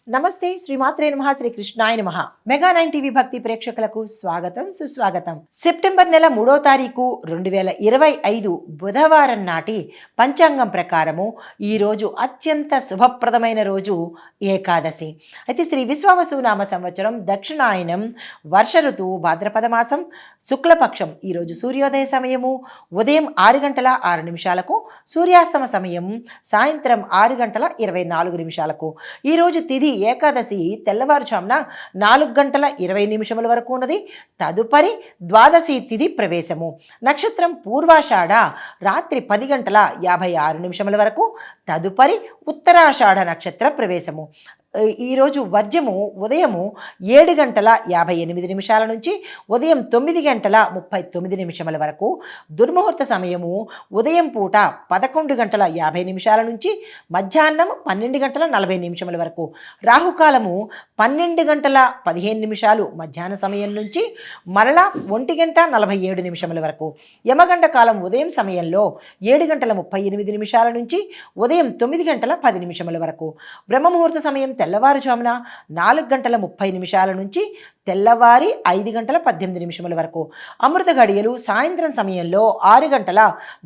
నమస్తే శ్రీమాత్రే నమః శ్రీ కృష్ణాయ నమః మెగా 9 టీవీ భక్తి ప్రేక్షకులకు స్వాగతం సుస్వాగతం. సెప్టెంబర్ నెల 3వ తారీఖు 2025 బుధవారం నాటి పంచాంగం ప్రకారము ఈ రోజు అత్యంత శుభప్రదమైన రోజు ఏకాదశి. అయితే శ్రీ విశ్వావసు నామ సంవత్సరం దక్షిణాయనం వర్ష ఋతువు భాద్రపద మాసం శుక్లపక్షం. ఈరోజు సూర్యోదయ సమయము ఉదయం 6 గంటల 6 నిమిషాలకు, సూర్యాస్తమ సమయం సాయంత్రం 6 గంటల 24 నిమిషాలకు. ఈరోజు తిథి ఏకాదశి తెల్లవారుజామున 4 గంటల 20 నిమిషముల వరకు ఉన్నది. తదుపరి ద్వాదశి తిథి ప్రవేశము. నక్షత్రం పూర్వాషాఢ రాత్రి 10 గంటల 56 నిమిషముల వరకు. తదుపరి ఉత్తరాషాఢ నక్షత్ర ప్రవేశము. ఈరోజు వర్జము ఉదయము 7 గంటల 58 నిమిషాల నుంచి ఉదయం 9 గంటల 39 నిమిషముల వరకు. దుర్ముహూర్త సమయము ఉదయం పూట 11 గంటల 50 నిమిషాల నుంచి మధ్యాహ్నం 12 గంటల 40 నిమిషముల వరకు. రాహుకాలము 12 గంటల 15 నిమిషాలు మధ్యాహ్న సమయం నుంచి మరలా 1 గంట 47 నిమిషముల వరకు. యమగండ కాలం ఉదయం సమయంలో 7 గంటల 38 నిమిషాల నుంచి ఉదయం 9 గంటల 10 నిమిషముల వరకు. బ్రహ్మముహూర్త సమయం తెల్లవారుజామున 4 గంటల 30 నిమిషాల నుంచి తెల్లవారి 5 గంటల 18 నిమిషముల వరకు. అమృత గడియలు సాయంత్రం సమయంలో 6 గంటల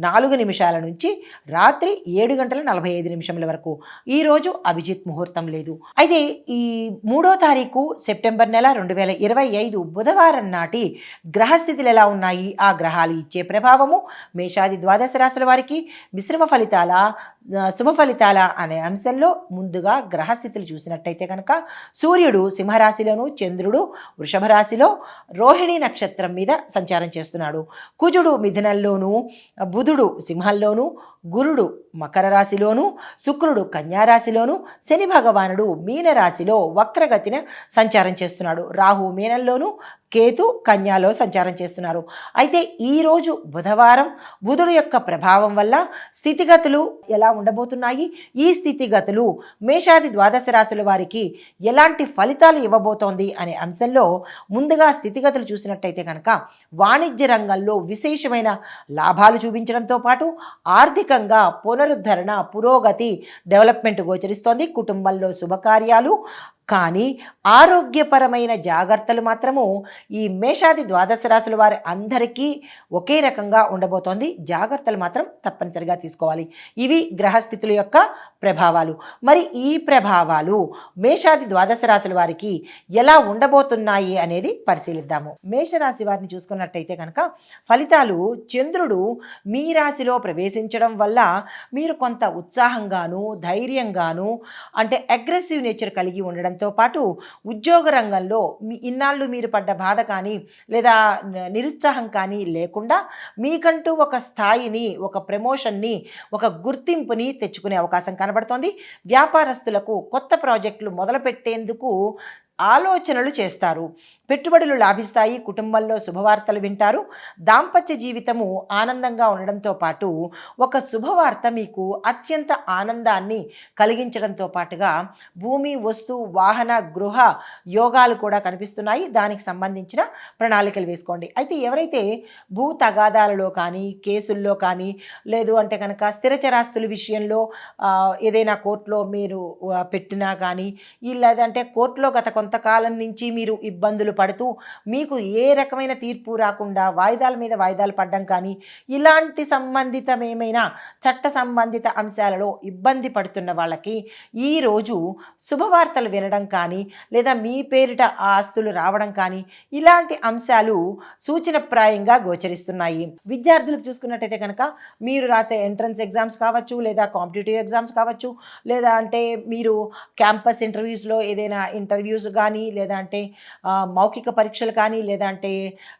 4 నిమిషాల నుంచి రాత్రి 7 గంటల 45 నిమిషముల వరకు. ఈరోజు అభిజిత్ ముహూర్తం లేదు. అయితే ఈ 3వ తారీఖు సెప్టెంబర్ నెల 2025 బుధవారం నాటి గ్రహస్థితులు ఎలా ఉన్నాయి, ఆ గ్రహాలు ఇచ్చే ప్రభావము, మేషాది ద్వాదశ రాశుల వారికి మిశ్రమ ఫలితాల శుభ ఫలితాల అనే అంశంలో ముందుగా గ్రహస్థితులు చూసినట్టయితే కనుక సూర్యుడు సింహరాశిలోను, చంద్రుడు వృషభ రాశిలో రోహిణి నక్షత్రం మీద సంచారం చేస్తున్నాడు. కుజుడు మిథునంలోను, బుధుడు సింహంలోను, గురుడు మకర రాశిలోను, శుక్రుడు కన్యా రాశిలోను, శని భగవానుడు మీనరాశిలో వక్రగతిన సంచారం చేస్తున్నాడు. రాహు మీనంలోను, కేతు కన్యాలో సంచారం చేస్తున్నారు. అయితే ఈరోజు బుధవారం బుధుడు యొక్క ప్రభావం వల్ల స్థితిగతులు ఎలా ఉండబోతున్నాయి, ఈ స్థితిగతులు మేషాది ద్వాదశ రాశుల వారికి ఎలాంటి ఫలితాలు ఇవ్వబోతోంది అనే అంశంలో ముందుగా స్థితిగతులు చూసినట్టయితే కనుక వాణిజ్య రంగంలో విశేషమైన లాభాలు చూపించడంతో పాటు ఆర్థికంగా పునరుద్ధరణ, పురోగతి, డెవలప్మెంట్ గోచరిస్తోంది. కుటుంబంలో శుభకార్యాలు, కానీ ఆరోగ్యపరమైన జాగ్రత్తలు మాత్రము ఈ మేషాది ద్వాదశ రాశుల వారి అందరికీ ఒకే రకంగా ఉండబోతోంది. జాగ్రత్తలు మాత్రం తప్పనిసరిగా తీసుకోవాలి. ఇవి గ్రహస్థితుల యొక్క ప్రభావాలు. మరి ఈ ప్రభావాలు మేషాది ద్వాదశ రాశుల వారికి ఎలా ఉండబోతున్నాయి అనేది పరిశీలిద్దాము. మేషరాశి వారిని చూసుకున్నట్టయితే కనుక ఫలితాలు, చంద్రుడు మీ రాశిలో ప్రవేశించడం వల్ల మీరు కొంత ఉత్సాహంగాను, ధైర్యంగాను, అంటే అగ్రెసివ్ నేచర్ కలిగి ఉండడంతో పాటు ఉద్యోగ రంగంలో ఇన్నాళ్ళు మీరు పడ్డ బాధ కానీ లేదా నిరుత్సాహం కానీ లేకుండా మీకంటూ ఒక స్థాయిని, ఒక ప్రమోషన్ని, ఒక గుర్తింపుని తెచ్చుకునే అవకాశం కనబడుతోంది. వ్యాపారస్తులకు కొత్త ప్రాజెక్టులు మొదలుపెట్టేందుకు ఆలోచనలు చేస్తారు. పెట్టుబడులు లాభిస్తాయి. కుటుంబంలో శుభవార్తలు వింటారు. దాంపత్య జీవితము ఆనందంగా ఉండడంతో పాటు ఒక శుభవార్త మీకు అత్యంత ఆనందాన్ని కలిగించడంతో పాటుగా భూమి, వస్తు, వాహన, గృహ యోగాలు కూడా కనిపిస్తున్నాయి. దానికి సంబంధించిన ప్రణాళికలు వేసుకోండి. అయితే ఎవరైతే భూ తగాదాలలో కానీ, కేసుల్లో కానీ, లేదు అంటే కనుక స్థిరచరాస్తుల విషయంలో ఏదైనా కోర్టులో మీరు పెట్టినా కానీ, లేదంటే కోర్టులో గత కొంతకాలం నుంచి మీరు ఇబ్బందులు పడుతూ మీకు ఏ రకమైన తీర్పు రాకుండా వాయిదాల మీద వాయిదాలు పడడం కానీ, ఇలాంటి సంబంధితమేమైనా చట్ట సంబంధిత అంశాలలో ఇబ్బంది పడుతున్న వాళ్ళకి ఈరోజు శుభవార్తలు వినడం కానీ, లేదా మీ పేరిట ఆస్తులు రావడం కానీ, ఇలాంటి అంశాలు సూచనప్రాయంగా గోచరిస్తున్నాయి. విద్యార్థులకు చూసుకున్నట్టయితే కనుక మీరు రాసే ఎంట్రన్స్ ఎగ్జామ్స్ కావచ్చు, లేదా కాంపిటేటివ్ ఎగ్జామ్స్ కావచ్చు, లేదా అంటే మీరు క్యాంపస్ ఇంటర్వ్యూస్లో ఏదైనా ఇంటర్వ్యూస్ కానీ, లేదా అంటే మౌఖిక పరీక్షలు కానీ, లేదా అంటే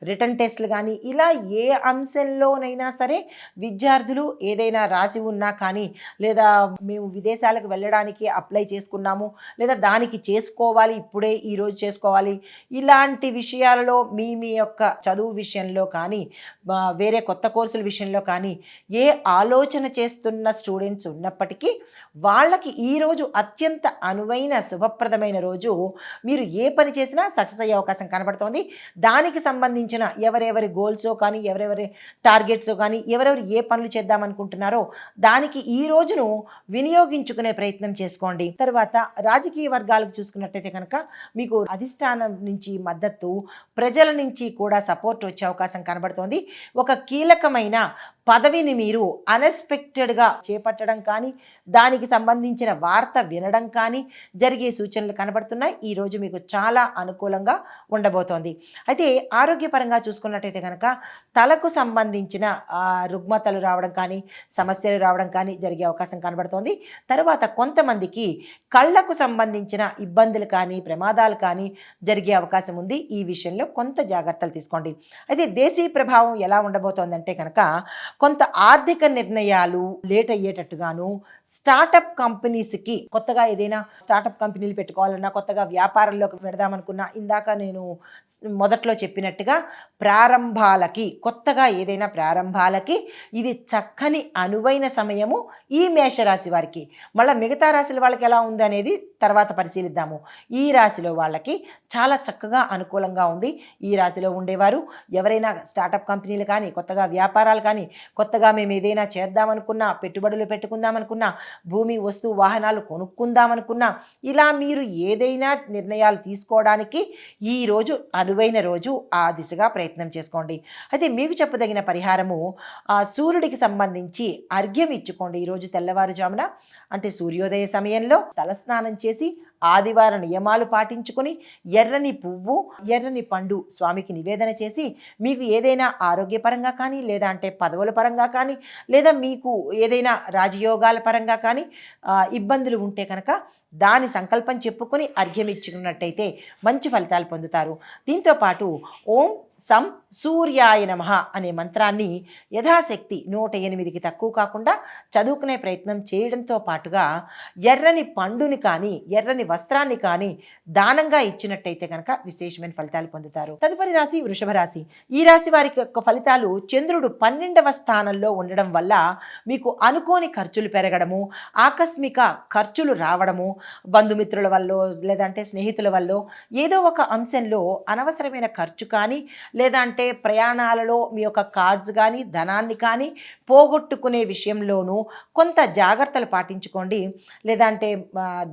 రిటర్న్ టెస్ట్లు కానీ, ఇలా ఏ అంశంలోనైనా సరే విద్యార్థులు ఏదైనా రాసి ఉన్నా కానీ, లేదా మేము విదేశాలకు వెళ్ళడానికి అప్లై చేసుకున్నాము, లేదా దానికి చేసుకోవాలి, ఇప్పుడే ఈరోజు చేసుకోవాలి, ఇలాంటి విషయాలలో మీ యొక్క చదువు విషయంలో కానీ, వేరే కొత్త కోర్సుల విషయంలో కానీ ఏ ఆలోచన చేస్తున్న స్టూడెంట్స్ ఉన్నప్పటికీ వాళ్ళకి ఈరోజు అత్యంత అనువైన శుభప్రదమైన రోజు. మీరు ఏ పని చేసినా సక్సెస్ అయ్యే అవకాశం కనబడుతోంది. దానికి సంబంధించిన ఎవరెవరి గోల్సో కానీ, ఎవరెవరి టార్గెట్సో కానీ, ఎవరెవరు ఏ పనులు చేద్దామనుకుంటున్నారో దానికి ఈ రోజును వినియోగించుకునే ప్రయత్నం చేసుకోండి. తర్వాత రాజకీయ వర్గాలకు చూసుకున్నట్టయితే కనుక మీకు అధిష్టానం నుంచి మద్దతు, ప్రజల నుంచి కూడా సపోర్ట్ వచ్చే అవకాశం కనబడుతోంది. ఒక కీలకమైన పదవిని మీరు అన్ఎక్స్పెక్టెడ్గా చేపట్టడం కానీ, దానికి సంబంధించిన వార్త వినడం కానీ జరిగే సూచనలు కనబడుతున్నాయి. ఈరోజు మీకు చాలా అనుకూలంగా ఉండబోతోంది. అయితే ఆరోగ్యపరంగా చూసుకున్నట్టయితే కనుక తలకు సంబంధించిన రుగ్మతలు రావడం కానీ, సమస్యలు రావడం కానీ జరిగే అవకాశం కనబడుతోంది. తర్వాత కొంతమందికి కళ్ళకు సంబంధించిన ఇబ్బందులు కానీ, ప్రమాదాలు కానీ జరిగే అవకాశం ఉంది. ఈ విషయంలో కొంత జాగ్రత్తలు తీసుకోండి. అయితే దేశీ ప్రభావం ఎలా ఉండబోతోందంటే కనుక కొంత ఆర్థిక నిర్ణయాలు లేట్ అయ్యేటట్టుగాను, స్టార్టప్ కంపెనీస్కి కొత్తగా ఏదైనా స్టార్టప్ కంపెనీలు పెట్టుకోవాలన్నా, కొత్తగా వ్యాపారంలోకి పెడదామనుకున్నా, ఇందాక నేను మొదట్లో చెప్పినట్టుగా కొత్తగా ఏదైనా ప్రారంభాలకి ఇది చక్కని అనువైన సమయము ఈ మేషరాశి వారికి. మళ్ళీ మిగతా రాశుల వాళ్ళకి ఎలా ఉంది అనేది తర్వాత పరిశీలిద్దాము. ఈ రాశిలో వాళ్ళకి చాలా చక్కగా అనుకూలంగా ఉంది. ఈ రాశిలో ఉండేవారు ఎవరైనా స్టార్టప్ కంపెనీలు కానీ, కొత్తగా వ్యాపారాలు కానీ, కొత్తగా మేము ఏదైనా చేద్దామనుకున్నా, పెట్టుబడులు పెట్టుకుందామనుకున్నా, భూమి వస్తు వాహనాలు కొనుక్కుందామనుకున్నా, ఇలా మీరు ఏదైనా నిర్ణయాలు తీసుకోవడానికి ఈరోజు అనువైన రోజు. ఆ దిశగా ప్రయత్నం చేసుకోండి. అయితే మీకు చెప్పదగిన పరిహారము సూర్యుడికి సంబంధించి అర్ఘ్యం ఇచ్చుకోండి. ఈరోజు తెల్లవారుజామున అంటే సూర్యోదయ సమయంలో తలస్నానం చేసి ఆదివార నియమాలు పాటించుకొని ఎర్రని పువ్వు, ఎర్రని పండు స్వామికి నివేదన చేసి, మీకు ఏదైనా ఆరోగ్యపరంగా కానీ, లేదా అంటే పదవుల పరంగా కానీ, లేదా మీకు ఏదైనా రాజయోగాల పరంగా కానీ ఇబ్బందులు ఉంటే కనుక దాని సంకల్పం చెప్పుకొని అర్ఘ్యం ఇచ్చుకున్నట్టయితే మంచి ఫలితాలు పొందుతారు. దీంతోపాటు ఓం సం సూర్యాయ నమః అనే మంత్రాన్ని యథాశక్తి 108కి తక్కువ కాకుండా చదువుకునే ప్రయత్నం చేయడంతో పాటుగా ఎర్రని పండుని కానీ, ఎర్రని వస్త్రాన్ని కానీ దానంగా ఇచ్చినట్టయితే కనుక విశేషమైన ఫలితాలు పొందుతారు. తదుపరి రాశి వృషభ రాశి. ఈ రాశి వారికి యొక్క ఫలితాలు చంద్రుడు 12వ స్థానంలో ఉండడం వల్ల మీకు అనుకోని ఖర్చులు పెరగడము, ఆకస్మిక ఖర్చులు రావడము, బంధుమిత్రుల వల్ల లేదంటే స్నేహితుల వల్ల ఏదో ఒక అంశంలో అనవసరమైన ఖర్చు కానీ, లేదా అంటే ప్రయాణాలలో మీ యొక్క కార్డ్స్ కానీ, ధనాన్ని కానీ పోగొట్టుకునే విషయంలోనూ కొంత జాగ్రత్తలు పాటించుకోండి. లేదంటే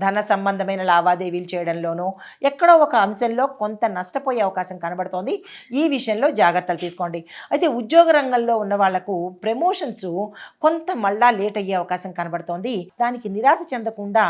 ధన సంబంధమైన లావాదేవీలు చేయడంలోనూ ఎక్కడో ఒక అంశంలో కొంత నష్టపోయే అవకాశం కనబడుతోంది. ఈ విషయంలో జాగ్రత్తలు తీసుకోండి. అయితే ఉద్యోగ రంగంలో ఉన్న వాళ్లకు ప్రమోషన్స్ కొంత మళ్ళా లేట్ అయ్యే అవకాశం కనబడుతోంది. దానికి నిరాశ చెందకుండా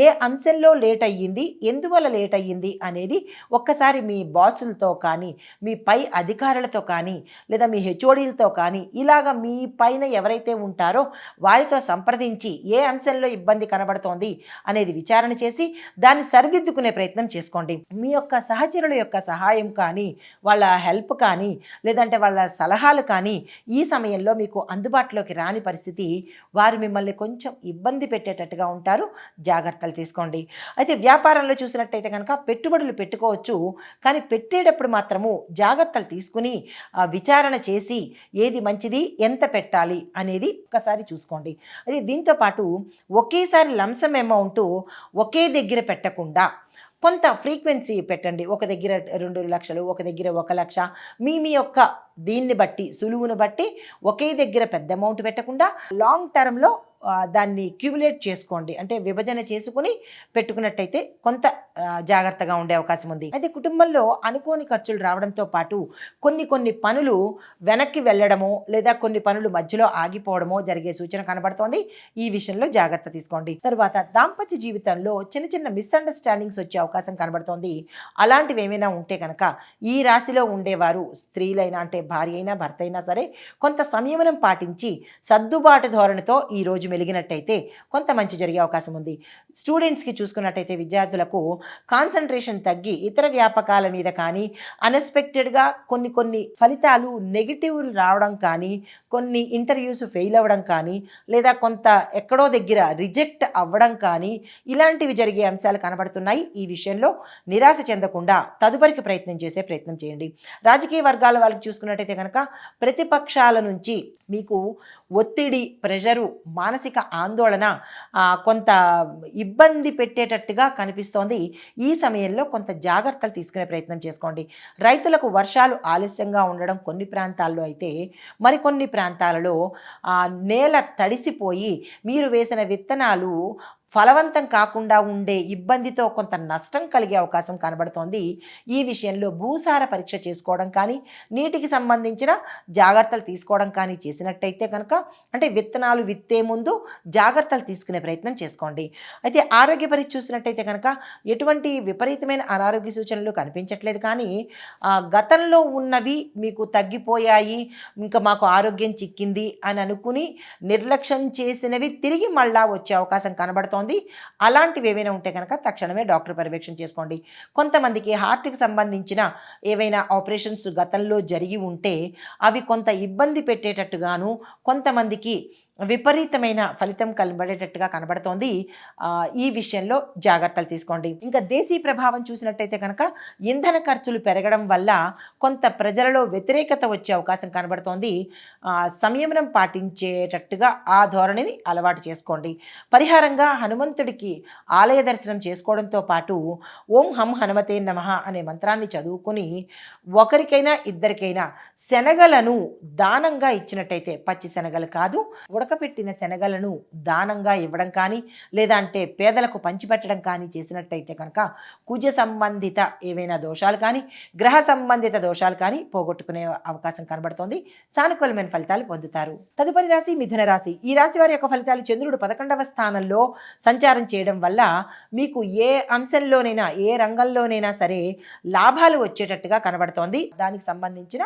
ఏ అంశంలో లేట్ అయ్యింది, ఎందువల్ల లేట్ అయ్యింది అనేది ఒక్కసారి మీ బాసులతో కానీ, మీ పై అధికారులతో కానీ, లేదా మీ హెచ్ఓడీలతో కానీ, ఇలాగ మీ పైన ఎవరైతే ఉంటారో వారితో సంప్రదించి ఏ అంశంలో ఇబ్బంది కనబడుతోంది అనేది విచారణ చేసి దాన్ని సరిదిద్దుకునే ప్రయత్నం చేసుకోండి. మీ యొక్క సహచరుల యొక్క సహాయం కానీ, వాళ్ళ హెల్ప్ కానీ, లేదంటే వాళ్ళ సలహాలు కానీ ఈ సమయంలో మీకు అందుబాటులోకి రాని పరిస్థితి, వారు మిమ్మల్ని కొంచెం ఇబ్బంది పెట్టేటట్టుగా ఉంటారు. జాగ్రత్తలు తీసుకోండి. అయితే వ్యాపారంలో చూసినట్టయితే కనుక పెట్టుబడులు పెట్టుకోవచ్చు, కానీ పెట్టేటప్పుడు మాత్రము జాగ్రత్తలు తీసుకుని విచారణ చేసి ఏది మంచిది, ఎంత పెట్టాలి అనేది ఒకసారి చూసుకోండి. అది దీంతోపాటు ఒకేసారి లంసమ్ అమౌంట్ ఒకే దగ్గర పెట్టకుండా కొంత ఫ్రీక్వెన్సీ పెట్టండి. ఒక దగ్గర 2 లక్షలు, ఒక దగ్గర 1 లక్ష, మీ యొక్క దీన్ని బట్టి సులువును బట్టి ఒకే దగ్గర పెద్ద అమౌంట్ పెట్టకుండా లాంగ్ టర్మ్లో దాన్ని క్యూములేట్ చేసుకోండి. అంటే విభజన చేసుకుని పెట్టుకున్నట్టయితే కొంత జాగ్రత్తగా ఉండే అవకాశం ఉంది. అయితే కుటుంబంలో అనుకోని ఖర్చులు రావడంతో పాటు కొన్ని పనులు వెనక్కి వెళ్ళడమో, లేదా కొన్ని పనులు మధ్యలో ఆగిపోవడమో జరిగే సూచన కనబడుతోంది. ఈ విషయంలో జాగ్రత్త తీసుకోండి. తర్వాత దాంపత్య జీవితంలో చిన్న మిస్అండర్స్టాండింగ్స్ వచ్చే అవకాశం కనబడుతోంది. అలాంటివి ఏమైనా ఉంటే కనుక ఈ రాశిలో ఉండేవారు స్త్రీలైనా, అంటే భార్య అయినా భర్త అయినా సరే, కొంత సంయమనం పాటించి సర్దుబాటు ధోరణితో ఈరోజు మెలిగినట్టయితే కొంత మంచి జరిగే అవకాశం ఉంది. స్టూడెంట్స్కి చూసుకున్నట్టయితే విద్యార్థులకు కాన్సన్ట్రేషన్ తగ్గి ఇతర వ్యాపకాల మీద కానీ, అన్ఎక్స్పెక్టెడ్గా కొన్ని ఫలితాలు నెగిటివ్లు రావడం కానీ, కొన్ని ఇంటర్వ్యూస్ ఫెయిల్ అవ్వడం కానీ, లేదా కొంత ఎక్కడో దగ్గర రిజెక్ట్ అవ్వడం కానీ, ఇలాంటివి జరిగే అంశాలు కనబడుతున్నాయి. ఈ విషయంలో నిరాశ చెందకుండా తదుపరికి ప్రయత్నం చేయండి. రాజకీయ వర్గాల వాళ్ళకి చూసుకున్నట్టయితే కనుక ప్రతిపక్షాల నుంచి మీకు ఒత్తిడి, ప్రెషరు, మానసిక ఆందోళన కొంత ఇబ్బంది పెట్టేటట్టుగా కనిపిస్తోంది. ఈ సమయంలో కొంత జాగ్రత్తలు తీసుకునే ప్రయత్నం చేసుకోండి. రైతులకు వర్షాలు ఆలస్యంగా ఉండడం కొన్ని ప్రాంతాల్లో అయితే, మరికొన్ని ప్రాంతాలలో నేల తడిసిపోయి మీరు వేసిన విత్తనాలు ఫలవంతం కాకుండా ఉండే ఇబ్బందితో కొంత నష్టం కలిగే అవకాశం కనబడుతోంది. ఈ విషయంలో భూసార పరీక్ష చేసుకోవడం కానీ, నీటికి సంబంధించిన జాగ్రత్తలు తీసుకోవడం కానీ చేసినట్టయితే కనుక, అంటే విత్తనాలు విత్తే ముందు జాగ్రత్తలు తీసుకునే ప్రయత్నం చేసుకోండి. అయితే ఆరోగ్య పరీక్ష చూసినట్టయితే కనుక ఎటువంటి విపరీతమైన అనారోగ్య సూచనలు కనిపించట్లేదు. కానీ గతంలో ఉన్నవి మీకు తగ్గిపోయాయి, ఇంకా మాకు ఆరోగ్యం చిక్కింది అని అనుకుని నిర్లక్ష్యం చేసినవి తిరిగి మళ్ళా వచ్చే అవకాశం కనబడుతోంది. అలాంటివి ఏవైనా ఉంటే కనుక తక్షణమే డాక్టర్ పర్యవేక్షణ చేసుకోండి. కొంతమందికి హార్ట్కి సంబంధించిన ఏవైనా ఆపరేషన్స్ గతంలో జరిగి ఉంటే అవి కొంత ఇబ్బంది పెట్టేటట్టుగాను, కొంతమందికి విపరీతమైన ఫలితం కనబడేటట్టుగా కనబడుతోంది. ఈ విషయంలో జాగ్రత్తలు తీసుకోండి. ఇంకా దేశీ ప్రభావం చూసినట్టయితే కనుక ఇంధన ఖర్చులు పెరగడం వల్ల కొంత ప్రజలలో వ్యతిరేకత వచ్చే అవకాశం కనబడుతోంది. సంయమనం పాటించేటట్టుగా ఆ ధోరణిని అలవాటు చేసుకోండి. పరిహారంగా హనుమంతుడికి ఆలయ దర్శనం చేసుకోవడంతో పాటు ఓం హం హనుమతే నమః అనే మంత్రాన్ని చదువుకుని ఒకరికైనా ఇద్దరికైనా శనగలను దానంగా ఇచ్చినట్టయితే, పచ్చి శనగలు కాదు, ఉడకపెట్టిన శనగలను దానంగా ఇవ్వడం కానీ, లేదా అంటే పేదలకు పంచిపెట్టడం కానీ చేసినట్టయితే కనుక కుజ సంబంధిత ఏవైనా దోషాలు కానీ, గ్రహ సంబంధిత దోషాలు కానీ పోగొట్టుకునే అవకాశం కనబడుతోంది. సానుకూలమైన ఫలితాలు పొందుతారు. తదుపరి రాశి మిథున రాశి. ఈ రాశి వారి యొక్క ఫలితాలు: చంద్రుడు 11వ స్థానంలో సంచారం చేయడం వల్ల మీకు ఏ అంశంలోనైనా, ఏ రంగంలోనైనా సరే లాభాలు వచ్చేటట్టుగా కనబడుతోంది. దానికి సంబంధించిన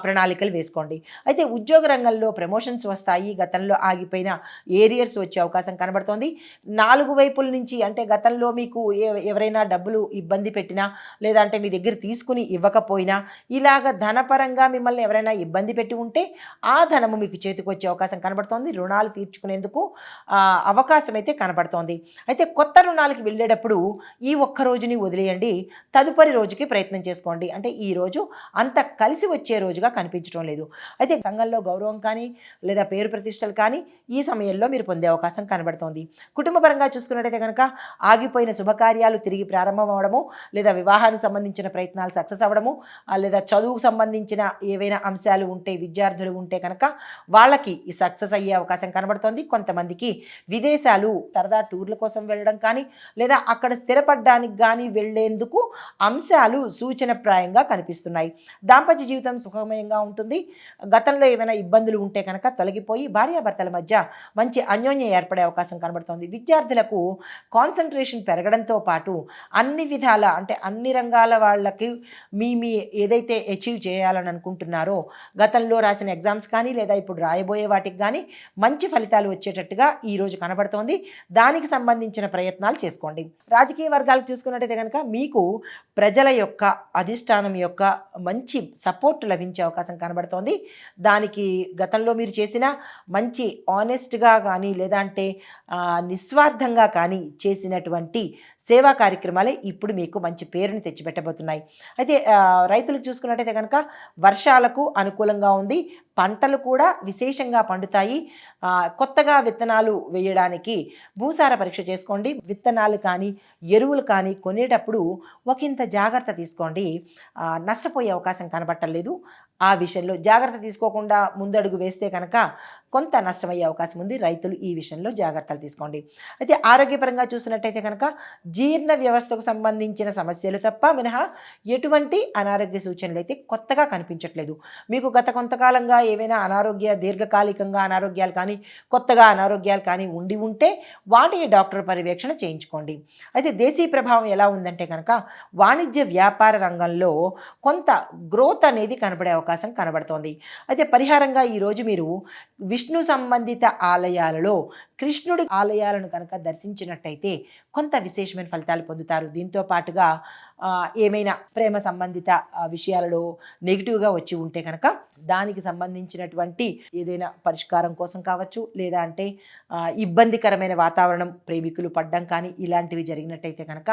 ప్రణాళికలు వేసుకోండి. అయితే ఉద్యోగ రంగంలో ప్రమోషన్స్ వస్తాయి. గతంలో ఆగిపోయిన ఏరియర్స్ వచ్చే అవకాశం కనబడుతోంది. 4 వైపుల నుంచి, అంటే గతంలో మీకు ఎవరైనా డబ్బులు ఇబ్బంది పెట్టినా, లేదా అంటే మీ దగ్గర తీసుకుని ఇవ్వకపోయినా, ఇలాగ ధనపరంగా మిమ్మల్ని ఎవరైనా ఇబ్బంది పెట్టి ఉంటే ఆ ధనము మీకు చేతికి వచ్చే అవకాశం కనబడుతోంది. రుణాలు తీర్చుకునేందుకు అవకాశం అయితే కనబడుతోంది. అయితే కొత్త రుణాలకి వెళ్ళేటప్పుడు ఈ ఒక్క రోజుని వదిలేయండి, తదుపరి రోజుకి ప్రయత్నం చేసుకోండి. అంటే ఈ రోజు అంత కలిసి వచ్చే రోజుగా కనిపించడం లేదు. అయితే సంఘంలో గౌరవం కానీ, లేదా పేరు ప్రతిష్టలు కానీ ఈ సమయంలో మీరు పొందే అవకాశం కనబడుతోంది. కుటుంబపరంగా చూసుకున్నట్టయితే కనుక ఆగిపోయిన శుభకార్యాలు తిరిగి ప్రారంభం అవడము, లేదా వివాహానికి సంబంధించిన ప్రయత్నాలు సక్సెస్ అవ్వడము, లేదా చదువుకు సంబంధించిన ఏవైనా అంశాలు ఉంటే, విద్యార్థులు ఉంటే కనుక వాళ్ళకి ఈ సక్సెస్ అయ్యే అవకాశం కనబడుతోంది. కొంతమందికి విదేశాలు సరదా టూర్ల కోసం వెళ్ళడం కానీ, లేదా అక్కడ స్థిరపడడానికి కానీ వెళ్ళేందుకు అంశాలు సూచనప్రాయంగా కనిపిస్తున్నాయి. దాంపత్య జీవితం సుఖమయంగా ఉంటుంది. గతంలో ఏమైనా ఇబ్బందులు ఉంటే కనుక తొలగిపోయి భార్యాభర్తల మధ్య మంచి అన్యోన్యం ఏర్పడే అవకాశం కనబడుతోంది. విద్యార్థులకు కాన్సన్ట్రేషన్ పెరగడంతో పాటు అన్ని విధాల, అంటే అన్ని రంగాల వాళ్ళకి మీ ఏదైతే అచీవ్ చేయాలని అనుకుంటున్నారో, గతంలో రాసిన ఎగ్జామ్స్ కానీ, లేదా ఇప్పుడు రాయబోయే వాటికి కానీ మంచి ఫలితాలు వచ్చేటట్టుగా ఈరోజు కనబడుతోంది. దానికి సంబంధించిన ప్రయత్నాలు చేసుకోండి. రాజకీయ వర్గాలకు చూసుకున్నట్టయితే కనుక మీకు ప్రజల యొక్క అధిష్టానం యొక్క మంచి సపోర్ట్ లభించే అవకాశం కనబడుతోంది. దానికి గతంలో మీరు చేసిన మంచి ఆనెస్ట్గా కానీ, లేదా అంటే నిస్వార్థంగా కానీ చేసినటువంటి సేవా కార్యక్రమాలే ఇప్పుడు మీకు మంచి పేరుని తెచ్చిపెట్టబోతున్నాయి. అయితే రైతులకు చూసుకున్నట్టయితే కనుక వర్షాలకు అనుకూలంగా ఉంది. పంటలు కూడా విశేషంగా పండుతాయి. కొత్తగా విత్తనాలు వేయడానికి భూసార పరీక్ష చేసుకోండి. విత్తనాలు కానీ, ఎరువులు కానీ కొనేటప్పుడు ఒకంత జాగ్రత్త తీసుకోండి. నష్టపోయే అవకాశం కనబట్టలేదు. ఆ విషయంలో జాగ్రత్త తీసుకోకుండా ముందడుగు వేస్తే కనుక కొంత నష్టమయ్యే అవకాశం ఉంది. రైతులు ఈ విషయంలో జాగ్రత్తలు తీసుకోండి. అయితే ఆరోగ్యపరంగా చూసినట్టయితే కనుక జీర్ణ వ్యవస్థకు సంబంధించిన సమస్యలు తప్ప మినహా ఎటువంటి అనారోగ్య సూచనలు అయితే కొత్తగా కనిపించట్లేదు. మీకు గత కొంతకాలంగా ఏవైనా దీర్ఘకాలికంగా అనారోగ్యాలు కానీ, కొత్తగా అనారోగ్యాలు కానీ ఉంటే వాటికి డాక్టర్ పర్యవేక్షణ చేయించుకోండి. అయితే దేశీ ప్రభావం ఎలా ఉందంటే కనుక వాణిజ్య వ్యాపార రంగంలో కొంత గ్రోత్ అనేది కనబడే అవకాశం కనబడుతోంది. అయితే పరిహారంగా ఈరోజు మీరు విష్ణు సంబంధిత ఆలయాలలో కృష్ణుడి ఆలయాలను కనుక దర్శించినట్టయితే కొంత విశేషమైన ఫలితాలు పొందుతారు. దీంతో పాటుగా ఏమైనా ప్రేమ సంబంధిత విషయాలలో నెగిటివ్గా వచ్చి ఉంటే కనుక దానికి సంబంధించినటువంటి ఏదైనా పరిష్కారం కోసం కావచ్చు, లేదా అంటే ఇబ్బందికరమైన వాతావరణం, ప్రేమికులు పడ్డం కానీ ఇలాంటివి జరిగినట్టయితే కనుక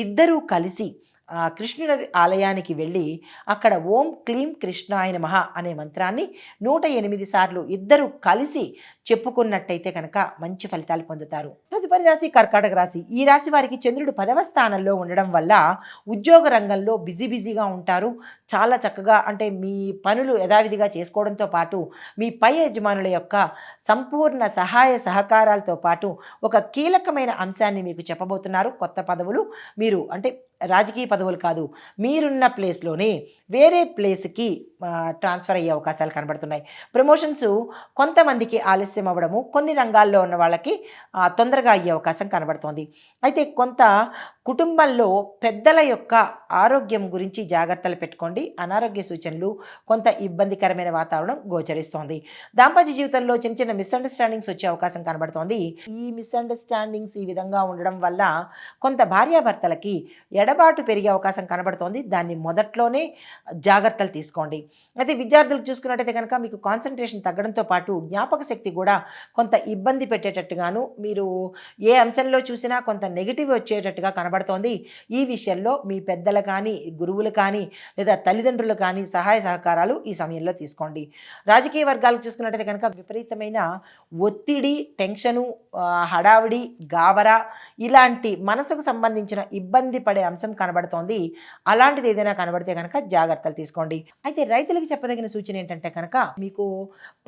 ఇద్దరూ కలిసి కృష్ణుడి ఆలయానికి వెళ్ళి అక్కడ ఓం క్లీం కృష్ణాయ నమః అనే మంత్రాన్ని 108 సార్లు ఇద్దరు కలిసి చెప్పుకున్నట్టయితే కనుక మంచి ఫలితాలు పొందుతారు. తదుపరి రాశి కర్కాటక రాశి. ఈ రాశి వారికి చంద్రుడు 10వ స్థానంలో ఉండడం వల్ల ఉద్యోగ రంగంలో బిజీగా ఉంటారు. చాలా చక్కగా అంటే మీ పనులు యథావిధిగా చేసుకోవడంతో పాటు మీ పై యజమానుల యొక్క సంపూర్ణ సహాయ సహకారాలతో పాటు ఒక కీలకమైన అంశాన్ని మీకు చెప్పబోతున్నారు. కొత్త పదవులు మీరు అంటే రాజకీయ పదవులు కాదు, మీరున్న ప్లేస్లోనే వేరే ప్లేస్కి ట్రాన్స్ఫర్ అయ్యే అవకాశాలు కనబడుతున్నాయి. ప్రమోషన్స్ కొంతమందికి ఆలస్యం అవ్వడము, కొన్ని రంగాల్లో ఉన్న వాళ్ళకి తొందరగా అయ్యే అవకాశం కనబడుతోంది. అయితే కొంత కుటుంబంలో పెద్దల యొక్క ఆరోగ్యం గురించి జాగ్రత్తలు పెట్టుకోండి. అనారోగ్య సూచనలు, కొంత ఇబ్బందికరమైన వాతావరణం గోచరిస్తోంది. దాంపత్య జీవితంలో చిన్న మిస్అండర్స్టాండింగ్స్ వచ్చే అవకాశం కనబడుతోంది. ఈ మిస్అండర్స్టాండింగ్స్ ఈ విధంగా ఉండడం వల్ల కొంత భార్యాభర్తలకి ఎడబాటు పెరిగే అవకాశం కనబడుతోంది. దాన్ని మొదట్లోనే జాగ్రత్తలు తీసుకోండి. అయితే విద్యార్థులకు చూసుకున్నట్టయితే కనుక మీకు కాన్సన్ట్రేషన్ తగ్గడంతో పాటు జ్ఞాపక శక్తి కూడా కొంత ఇబ్బంది పెట్టేటట్టుగాను, మీరు ఏ అంశంలో చూసినా కొంత నెగిటివ్ వచ్చేటట్టుగా కనబడుతోంది. ఈ విషయంలో మీ పెద్దలు కానీ, గురువులు కానీ, లేదా తల్లిదండ్రులు కానీ సహాయ సహకారాలు ఈ సమయంలో తీసుకోండి. రాజకీయ వర్గాలకు చూసుకున్నట్టయితే కనుక విపరీతమైన ఒత్తిడి, టెన్షను, హడావిడి, గాబరా ఇలాంటి మనసుకు సంబంధించిన ఇబ్బంది పడే అంశం కనబడుతోంది. అలాంటిది ఏదైనా కనబడితే కనుక జాగ్రత్తలు తీసుకోండి. అయితే రైతులకి చెప్పదగిన సూచన ఏంటంటే కనుక మీకు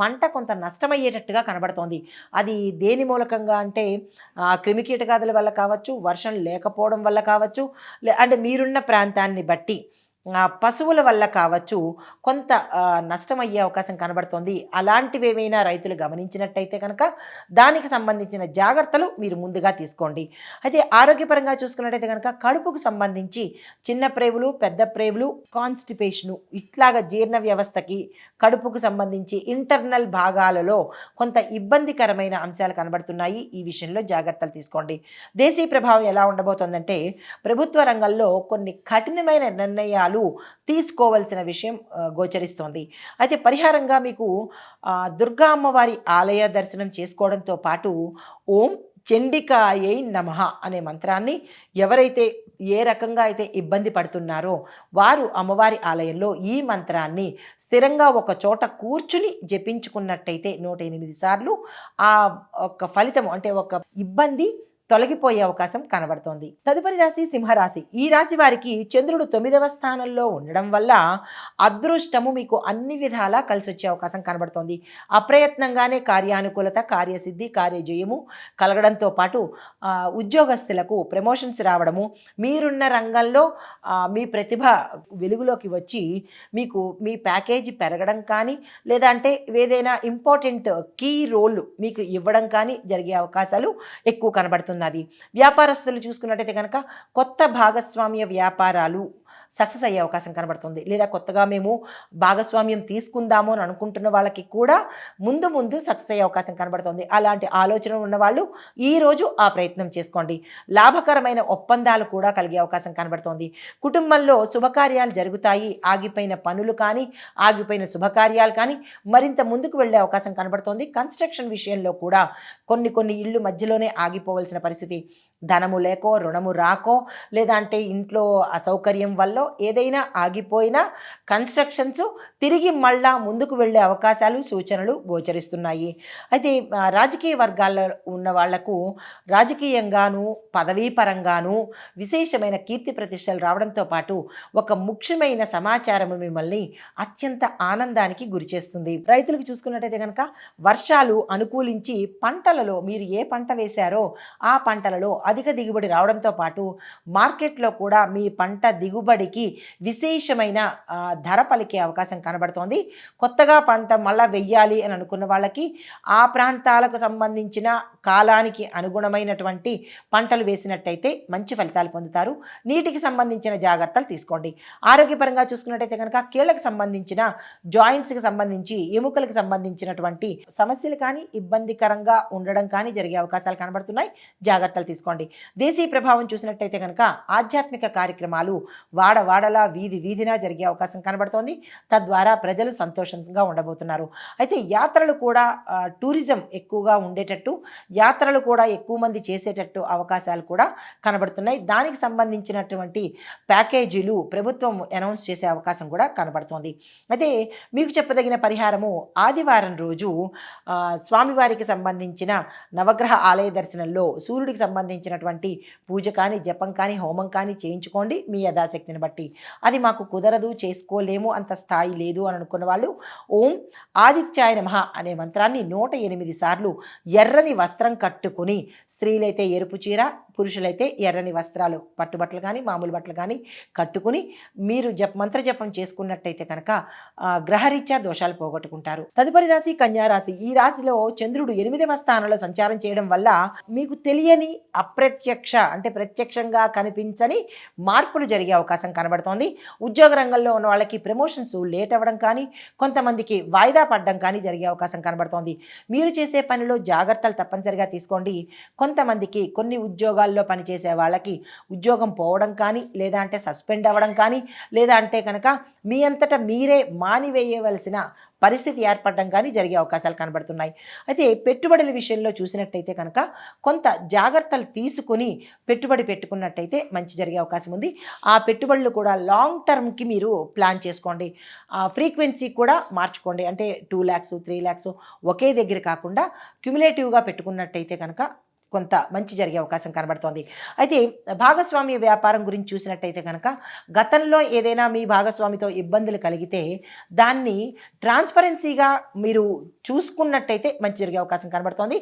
పంట కొంత నష్టమయ్యేటట్టుగా కనబడుతోంది. అది దేని మూలకంగా అంటే క్రిమికీటకాదుల వల్ల కావచ్చు, వర్షం లేకపోవడం వల్ల కావచ్చు, అంటే మీరున్న ప్రాంతాన్ని బట్టి పశువుల వల్ల కావచ్చు, కొంత నష్టమయ్యే అవకాశం కనబడుతోంది. అలాంటివి ఏమైనా రైతులు గమనించినట్టయితే కనుక దానికి సంబంధించిన జాగ్రత్తలు మీరు ముందుగా తీసుకోండి. అయితే ఆరోగ్యపరంగా చూసుకున్నట్టయితే కనుక కడుపుకు సంబంధించి చిన్న ప్రేవులు, పెద్ద ప్రేవులు, కాన్స్టిపేషను ఇట్లాగా జీర్ణ వ్యవస్థకి, కడుపుకు సంబంధించి ఇంటర్నల్ భాగాలలో కొంత ఇబ్బందికరమైన అంశాలు కనబడుతున్నాయి. ఈ విషయంలో జాగ్రత్తలు తీసుకోండి. దేశీయ ప్రభావం ఎలా ఉండబోతోందంటే ప్రభుత్వ రంగంలో కొన్ని కఠినమైన నిర్ణయాలు తీసుకోవాల్సిన విషయం గోచరిస్తోంది. అయితే పరిహారంగా మీకు దుర్గా అమ్మవారి ఆలయ దర్శనం చేసుకోవడంతో పాటు ఓం చండికాయై నమః అనే మంత్రాన్ని ఎవరైతే ఏ రకంగా అయితే ఇబ్బంది పడుతున్నారో వారు అమ్మవారి ఆలయంలో ఈ మంత్రాన్ని స్థిరంగా ఒక చోట కూర్చుని జపించుకున్నట్టయితే 108 సార్లు ఆ ఒక ఫలితం అంటే ఒక ఇబ్బంది తొలగిపోయే అవకాశం కనబడుతోంది. తదుపరి రాశి సింహరాశి. ఈ రాశి వారికి చంద్రుడు 9వ స్థానంలో ఉండడం వల్ల అదృష్టము మీకు అన్ని విధాలా కలిసి వచ్చే అవకాశం కనబడుతోంది. అప్రయత్నంగానే కార్యానుకూలత, కార్యసిద్ధి, కార్యజయము కలగడంతో పాటు ఉద్యోగస్తులకు ప్రమోషన్స్ రావడము, మీరున్న రంగంలో మీ ప్రతిభ వెలుగులోకి వచ్చి మీకు మీ ప్యాకేజీ పెరగడం కానీ, లేదా అంటే ఏదైనా ఇంపార్టెంట్ కీ రోల్ మీకు ఇవ్వడం కానీ జరిగే అవకాశాలు ఎక్కువ కనబడుతుంది. వ్యాపారస్తులు చూసుకున్నట్టయితే కనుక కొత్త భాగస్వామ్య వ్యాపారాలు సక్సెస్ అయ్యే అవకాశం కనబడుతుంది. లేదా కొత్తగా మేము భాగస్వామ్యం తీసుకుందాము అని అనుకుంటున్న వాళ్ళకి కూడా ముందు సక్సెస్ అయ్యే అవకాశం కనబడుతుంది. అలాంటి ఆలోచన ఉన్నవాళ్ళు ఈరోజు ఆ ప్రయత్నం చేసుకోండి. లాభకరమైన ఒప్పందాలు కూడా కలిగే అవకాశం కనబడుతోంది. కుటుంబంలో శుభకార్యాలు జరుగుతాయి. ఆగిపోయిన పనులు కానీ, ఆగిపోయిన శుభకార్యాలు కానీ మరింత ముందుకు వెళ్ళే అవకాశం కనబడుతోంది. కన్స్ట్రక్షన్ విషయంలో కూడా కొన్ని ఇళ్ళు మధ్యలోనే ఆగిపోవలసిన పరిస్థితి, ధనము లేకో, రుణము రాకో, లేదా అంటే ఇంట్లో అసౌకర్యం వల్ల ఏదైనా ఆగిపోయిన కన్స్ట్రక్షన్స్ తిరిగి మళ్ళా ముందుకు వెళ్ళే అవకాశాలు, సూచనలు గోచరిస్తున్నాయి. అయితే రాజకీయ వర్గాల్లో ఉన్న వాళ్లకు రాజకీయంగాను, పదవీ పరంగాను విశేషమైన కీర్తి ప్రతిష్టలు రావడంతో పాటు ఒక ముఖ్యమైన సమాచారం మిమ్మల్ని అత్యంత ఆనందానికి గురి చేస్తుంది. రైతులకు చూసుకున్నట్టయితే కనుక వర్షాలు అనుకూలించి పంటలలో మీరు ఏ పంట వేశారో ఆ పంటలలో అధిక దిగుబడి రావడంతో పాటు మార్కెట్లో కూడా మీ పంట దిగుబడికి విశేషమైన ధర పలికే అవకాశం కనబడుతోంది. కొత్తగా పంట మళ్ళా వెయ్యాలి అని అనుకున్న వాళ్ళకి ఆ ప్రాంతాలకు సంబంధించిన కాలానికి అనుగుణమైనటువంటి పంటలు వేసినట్టయితే మంచి ఫలితాలు పొందుతారు. నీటికి సంబంధించిన జాగ్రత్తలు తీసుకోండి. ఆరోగ్యపరంగా చూసుకున్నట్టయితే కనుక కీళ్ళకు సంబంధించిన, జాయింట్స్కి సంబంధించి, ఎముకలకు సంబంధించినటువంటి సమస్యలు కానీ, ఇబ్బందికరంగా ఉండడం కానీ జరిగే అవకాశాలు కనబడుతున్నాయి. జాగ్రత్తలు తీసుకోండి. దేశీయ ప్రభావం చూసినట్టయితే కనుక ఆధ్యాత్మిక కార్యక్రమాలు వాడవాడలా, వీధినా జరిగే అవకాశం కనబడుతోంది. తద్వారా ప్రజలు సంతోషంగా ఉండబోతున్నారు. అయితే యాత్రలు కూడా టూరిజం ఎక్కువగా ఉండేటట్టు యాత్రలు కూడా ఎక్కువ మంది చేసేటట్టు అవకాశాలు కూడా కనబడుతున్నాయి. దానికి సంబంధించినటువంటి ప్యాకేజీలు ప్రభుత్వం అనౌన్స్ చేసే అవకాశం కూడా కనబడుతోంది. అయితే మీకు చెప్పదగిన పరిహారము, ఆదివారం రోజు స్వామివారికి సంబంధించిన నవగ్రహ ఆలయ దర్శనంలో సూర్యుడికి సంబంధించినటువంటి పూజ కానీ, జపం కానీ, హోమం కానీ చేయించుకోండి మీ యథాశక్తిని బట్టి. అది మాకు కుదరదు, చేసుకోలేము, అంత స్థాయి లేదు అని అనుకున్న వాళ్ళు ఓం ఆదిత్యాయ నమః అనే మంత్రాన్ని 108 సార్లు ఎర్రని వస్త్రం కట్టుకుని, స్త్రీలైతే ఎరుపు చీర, పురుషులైతే ఎర్రని వస్త్రాలు, పట్టుబట్టలు కానీ మామూలు బట్టలు కానీ కట్టుకుని మీరు మంత్ర జపం చేసుకున్నట్టయితే కనుక గ్రహరీత్యా దోషాలు పోగొట్టుకుంటారు. తదుపరి రాశి కన్యా రాశి. ఈ రాశిలో చంద్రుడు 8వ స్థానంలో సంచారం చేయడం వల్ల మీకు తెలియని అప్రత్యక్ష అంటే ప్రత్యక్షంగా కనిపించని మార్పులు జరిగే అవకాశం కనబడుతోంది. ఉద్యోగ రంగంలో ఉన్న వాళ్ళకి ప్రమోషన్స్ లేట్ అవ్వడం కానీ, కొంతమందికి వాయిదా పడడం కానీ జరిగే అవకాశం కనబడుతోంది. మీరు చేసే పనిలో జాగ్రత్తలు తప్పనిసరిగా తీసుకోండి. కొంతమందికి కొన్ని ఉద్యోగాల్లో పనిచేసే వాళ్ళకి ఉద్యోగం పోవడం కానీ, లేదా అంటే సస్పెండ్ అవ్వడం కానీ, లేదా అంటే కనుక మీ అంతటా మీరే మానివేయవలసిన పరిస్థితి ఏర్పడడం కానీ జరిగే అవకాశాలు కనబడుతున్నాయి. అయితే పెట్టుబడుల విషయంలో చూసినట్టయితే కనుక కొంత జాగ్రత్తలు తీసుకుని పెట్టుబడి పెట్టుకున్నట్టయితే మంచి జరిగే అవకాశం ఉంది. ఆ పెట్టుబడులు కూడా లాంగ్ టర్మ్కి మీరు ప్లాన్ చేసుకోండి. ఫ్రీక్వెన్సీ కూడా మార్చుకోండి. అంటే 2 lakhs 3 lakhs ఒకే దగ్గర కాకుండా క్యుములేటివ్గా పెట్టుకున్నట్టయితే కనుక కొంత మంచి జరిగే అవకాశం కనబడుతోంది. అయితే భాగస్వామ్య వ్యాపారం గురించి చూసినట్టయితే కనుక గతంలో ఏదైనా మీ భాగస్వామితో ఇబ్బందులు కలిగితే దాన్ని ట్రాన్స్పరెన్సీగా మీరు చూసుకున్నట్టయితే మంచి జరిగే అవకాశం కనబడుతోంది.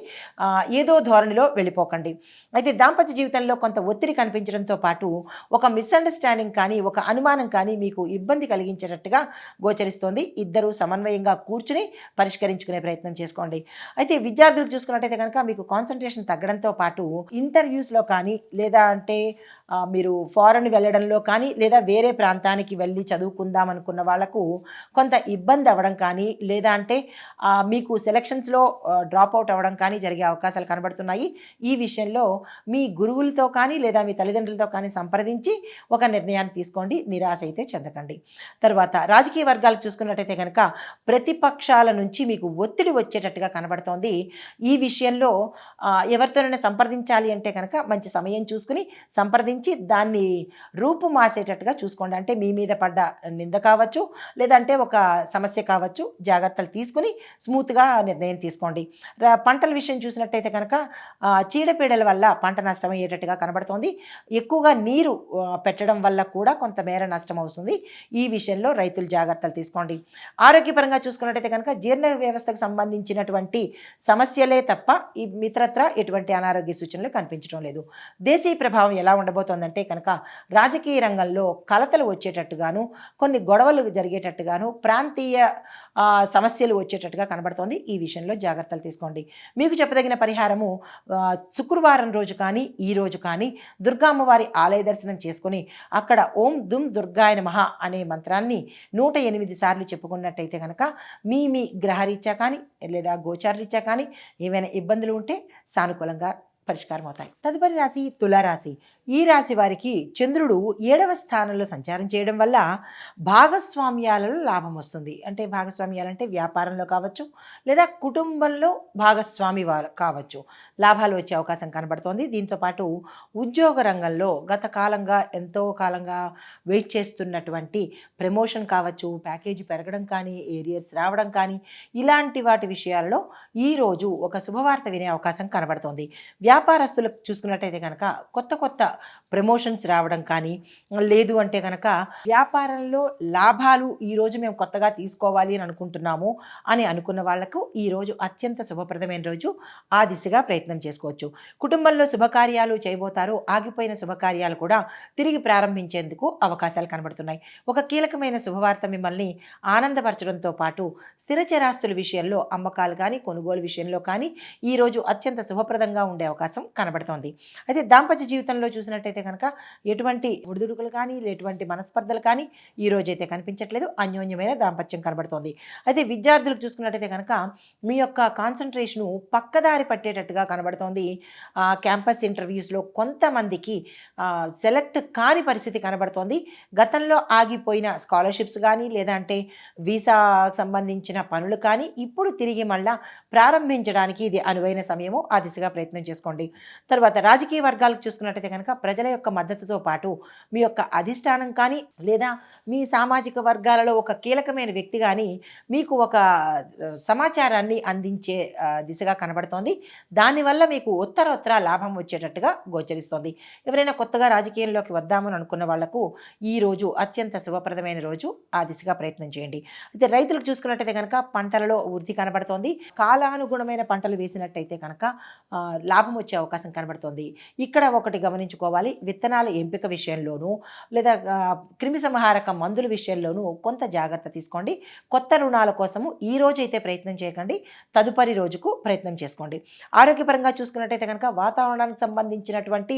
ఏదో ధోరణిలో వెళ్ళిపోకండి. అయితే దాంపత్య జీవితంలో కొంత ఒత్తిడి కనిపించడంతో పాటు ఒక మిస్అండర్స్టాండింగ్ కానీ, ఒక అనుమానం కానీ మీకు ఇబ్బంది కలిగించేటట్టుగా గోచరిస్తోంది. ఇద్దరు సమన్వయంగా కూర్చుని పరిష్కరించుకునే ప్రయత్నం చేసుకోండి. అయితే విద్యార్థులకు చూసుకున్నట్టయితే కనుక మీకు కాన్సన్ట్రేషన్ తగ్గడంతో పాటు ఇంటర్వ్యూస్లో కానీ, లేదా అంటే మీరు ఫారెన్ వెళ్ళడంలో కానీ, లేదా వేరే ప్రాంతానికి వెళ్ళి చదువుకుందాం అనుకున్న వాళ్లకు కొంత ఇబ్బంది అవ్వడం కానీ, లేదా అంటే మీకు సెలక్షన్స్లో డ్రాప్ అవుట్ అవ్వడం కానీ జరిగే అవకాశాలు కనబడుతున్నాయి. ఈ విషయంలో మీ గురువులతో కానీ, లేదా మీ తల్లిదండ్రులతో కానీ సంప్రదించి ఒక నిర్ణయాన్ని తీసుకోండి. నిరాశ అయితే చెందకండి. తర్వాత రాజకీయ వర్గాలకు చూసుకున్నట్టయితే కనుక ప్రతిపక్షాల నుంచి మీకు ఒత్తిడి వచ్చేటట్టుగా కనబడుతోంది. ఈ విషయంలో ఎవరితోనైనా సంప్రదించాలి అంటే కనుక మంచి సమయం చూసుకుని సంప్రదించి దాన్ని రూపుమాసేటట్టుగా చూసుకోండి. అంటే మీ మీద పడ్డ నింద కావచ్చు, లేదంటే ఒక సమస్య కావచ్చు, జాగ్రత్తలు తీసుకుని స్మూత్గా నిర్ణయం తీసుకోండి. పంటల విషయం చూసినట్టయితే కనుక చీడపీడల వల్ల పంట నష్టం అయ్యేటట్టుగా కనబడుతోంది. ఎక్కువగా నీరు పెట్టడం వల్ల కూడా కొంతమేర నష్టం అవుతుంది. ఈ విషయంలో రైతులు జాగ్రత్తలు తీసుకోండి. ఆరోగ్యపరంగా చూసుకున్నట్టయితే కనుక జీర్ణ వ్యవస్థకు సంబంధించినటువంటి సమస్యలే తప్ప ఈ మిత్రత్ర ఎటువంటి అనారోగ్య సూచనలు కనిపించడం లేదు. దేశీయ ప్రభావం ఎలా ఉండబోతోందంటే కనుక రాజకీయ రంగంలో కలతలు వచ్చేటట్టుగాను, కొన్ని గొడవలు జరిగేటట్టుగాను, ప్రాంతీయ సమస్యలు వచ్చేటట్టుగా కనబడుతోంది. ఈ విషయంలో జాగ్రత్తలు తీసుకోండి. మీకు చెప్పదగిన పరిహారము, శుక్రవారం రోజు కానీ, ఈ రోజు కానీ దుర్గా అమ్మవారి ఆలయ దర్శనం చేసుకుని అక్కడ ఓం దుమ్ దుర్గాయ నమః అనే మంత్రాన్ని 108 సార్లు చెప్పుకున్నట్టయితే కనుక మీ గ్రహరీత్యా కానీ, లేదా గోచారరీత్యా కానీ ఏమైనా ఇబ్బందులు ఉంటే సానుకూలంగా పరిష్కారం అవుతాయి. తదుపరి రాశి తులారాశి. ఈ రాశి వారికి చంద్రుడు 7వ స్థానంలో సంచారం చేయడం వల్ల భాగస్వామ్యాలలో లాభం వస్తుంది. అంటే భాగస్వామ్యాలంటే వ్యాపారంలో కావచ్చు, లేదా కుటుంబంలో భాగస్వామి కావచ్చు, లాభాలు వచ్చే అవకాశం కనబడుతోంది. దీంతోపాటు ఉద్యోగ రంగంలో గత కాలంగా ఎంతో కాలంగా వెయిట్ చేస్తున్నటువంటి ప్రమోషన్ కావచ్చు, ప్యాకేజీ పెరగడం కానీ, ఏరియర్స్ రావడం కానీ, ఇలాంటి వాటి విషయాలలో ఈరోజు ఒక శుభవార్త వినే అవకాశం కనబడుతోంది. వ్యాపారస్తులకు చూసుకున్నట్టయితే కనుక కొత్త ప్రమోషన్స్ రావడం కానీ, లేదు అంటే కనుక వ్యాపారంలో లాభాలు ఈరోజు మేము కొత్తగా తీసుకోవాలి అని అనుకుంటున్నాము అని అనుకున్న వాళ్లకు ఈరోజు అత్యంత శుభప్రదమైన రోజు. ఆ దిశగా ప్రయత్నం చేసుకోవచ్చు. కుటుంబంలో శుభకార్యాలు చేయబోతారు. ఆగిపోయిన శుభకార్యాలు కూడా తిరిగి ప్రారంభించేందుకు అవకాశాలు కనబడుతున్నాయి. ఒక కీలకమైన శుభవార్త మిమ్మల్ని ఆనందపరచడంతో పాటు స్థిరచరాస్తుల విషయంలో అమ్మకాలు కానీ, కొనుగోలు విషయంలో కానీ ఈరోజు అత్యంత శుభప్రదంగా ఉండే అవకాశం కనబడుతోంది. అయితే దాంపత్య జీవితంలో చూసినట్టయితే కనుక ఎటువంటి ఒడిదుడుకులు కానీ ఎటువంటి మనస్పర్ధలు కానీ ఈ రోజైతే కనిపించట్లేదు. అన్యోన్యమైన దాంపత్యం కనబడుతోంది. అయితే విద్యార్థులకు చూసుకున్నట్టయితే కనుక మీ యొక్క కాన్సన్ట్రేషను పక్కదారి పట్టేటట్టుగా కనబడుతోంది. క్యాంపస్ ఇంటర్వ్యూస్లో కొంతమందికి సెలెక్ట్ కాని పరిస్థితి కనబడుతోంది. గతంలో ఆగిపోయిన స్కాలర్షిప్స్ కానీ లేదంటే వీసా సంబంధించిన పనులు కానీ ఇప్పుడు తిరిగి మళ్ళా ప్రారంభించడానికి ఇది అనువైన సమయము. ఆ దిశగా ప్రయత్నం చేసుకోండి. తర్వాత రాజకీయ వర్గాలకు చూసుకున్నట్టయితే కనుక ప్రజల యొక్క మద్దతుతో పాటు మీ యొక్క అధిష్టానం కానీ లేదా మీ సామాజిక వర్గాలలో ఒక కీలకమైన వ్యక్తి కానీ మీకు ఒక సమాచారాన్ని అందించే దిశగా కనబడుతోంది. దానివల్ల మీకు ఉత్తరోత్తర లాభం వచ్చేటట్టుగా గోచరిస్తోంది. ఎవరైనా కొత్తగా రాజకీయంలోకి వద్దామని అనుకున్న వాళ్లకు ఈ రోజు అత్యంత శుభప్రదమైన రోజు. ఆ దిశగా ప్రయత్నం చేయండి. అయితే రైతులకు చూసుకున్నట్టయితే కనుక పంటలలో వృద్ధి కనబడుతోంది. కాలానుగుణమైన పంటలు వేసినట్టయితే కనుక లాభం వచ్చే అవకాశం కనబడుతోంది. ఇక్కడ ఒకటి గమనించుకోవాలి, విత్తనాల ఎంపిక విషయంలోనూ లేదా క్రిమి సంహారక మందుల విషయంలోనూ కొంత జాగ్రత్త తీసుకోండి. కొత్త రుణాల కోసము ఈ రోజు అయితే ప్రయత్నం చేయకండి, తదుపరి రోజుకు ప్రయత్నం చేసుకోండి. ఆరోగ్యపరంగా చూసుకున్నట్టయితే కనుక వాతావరణానికి సంబంధించినటువంటి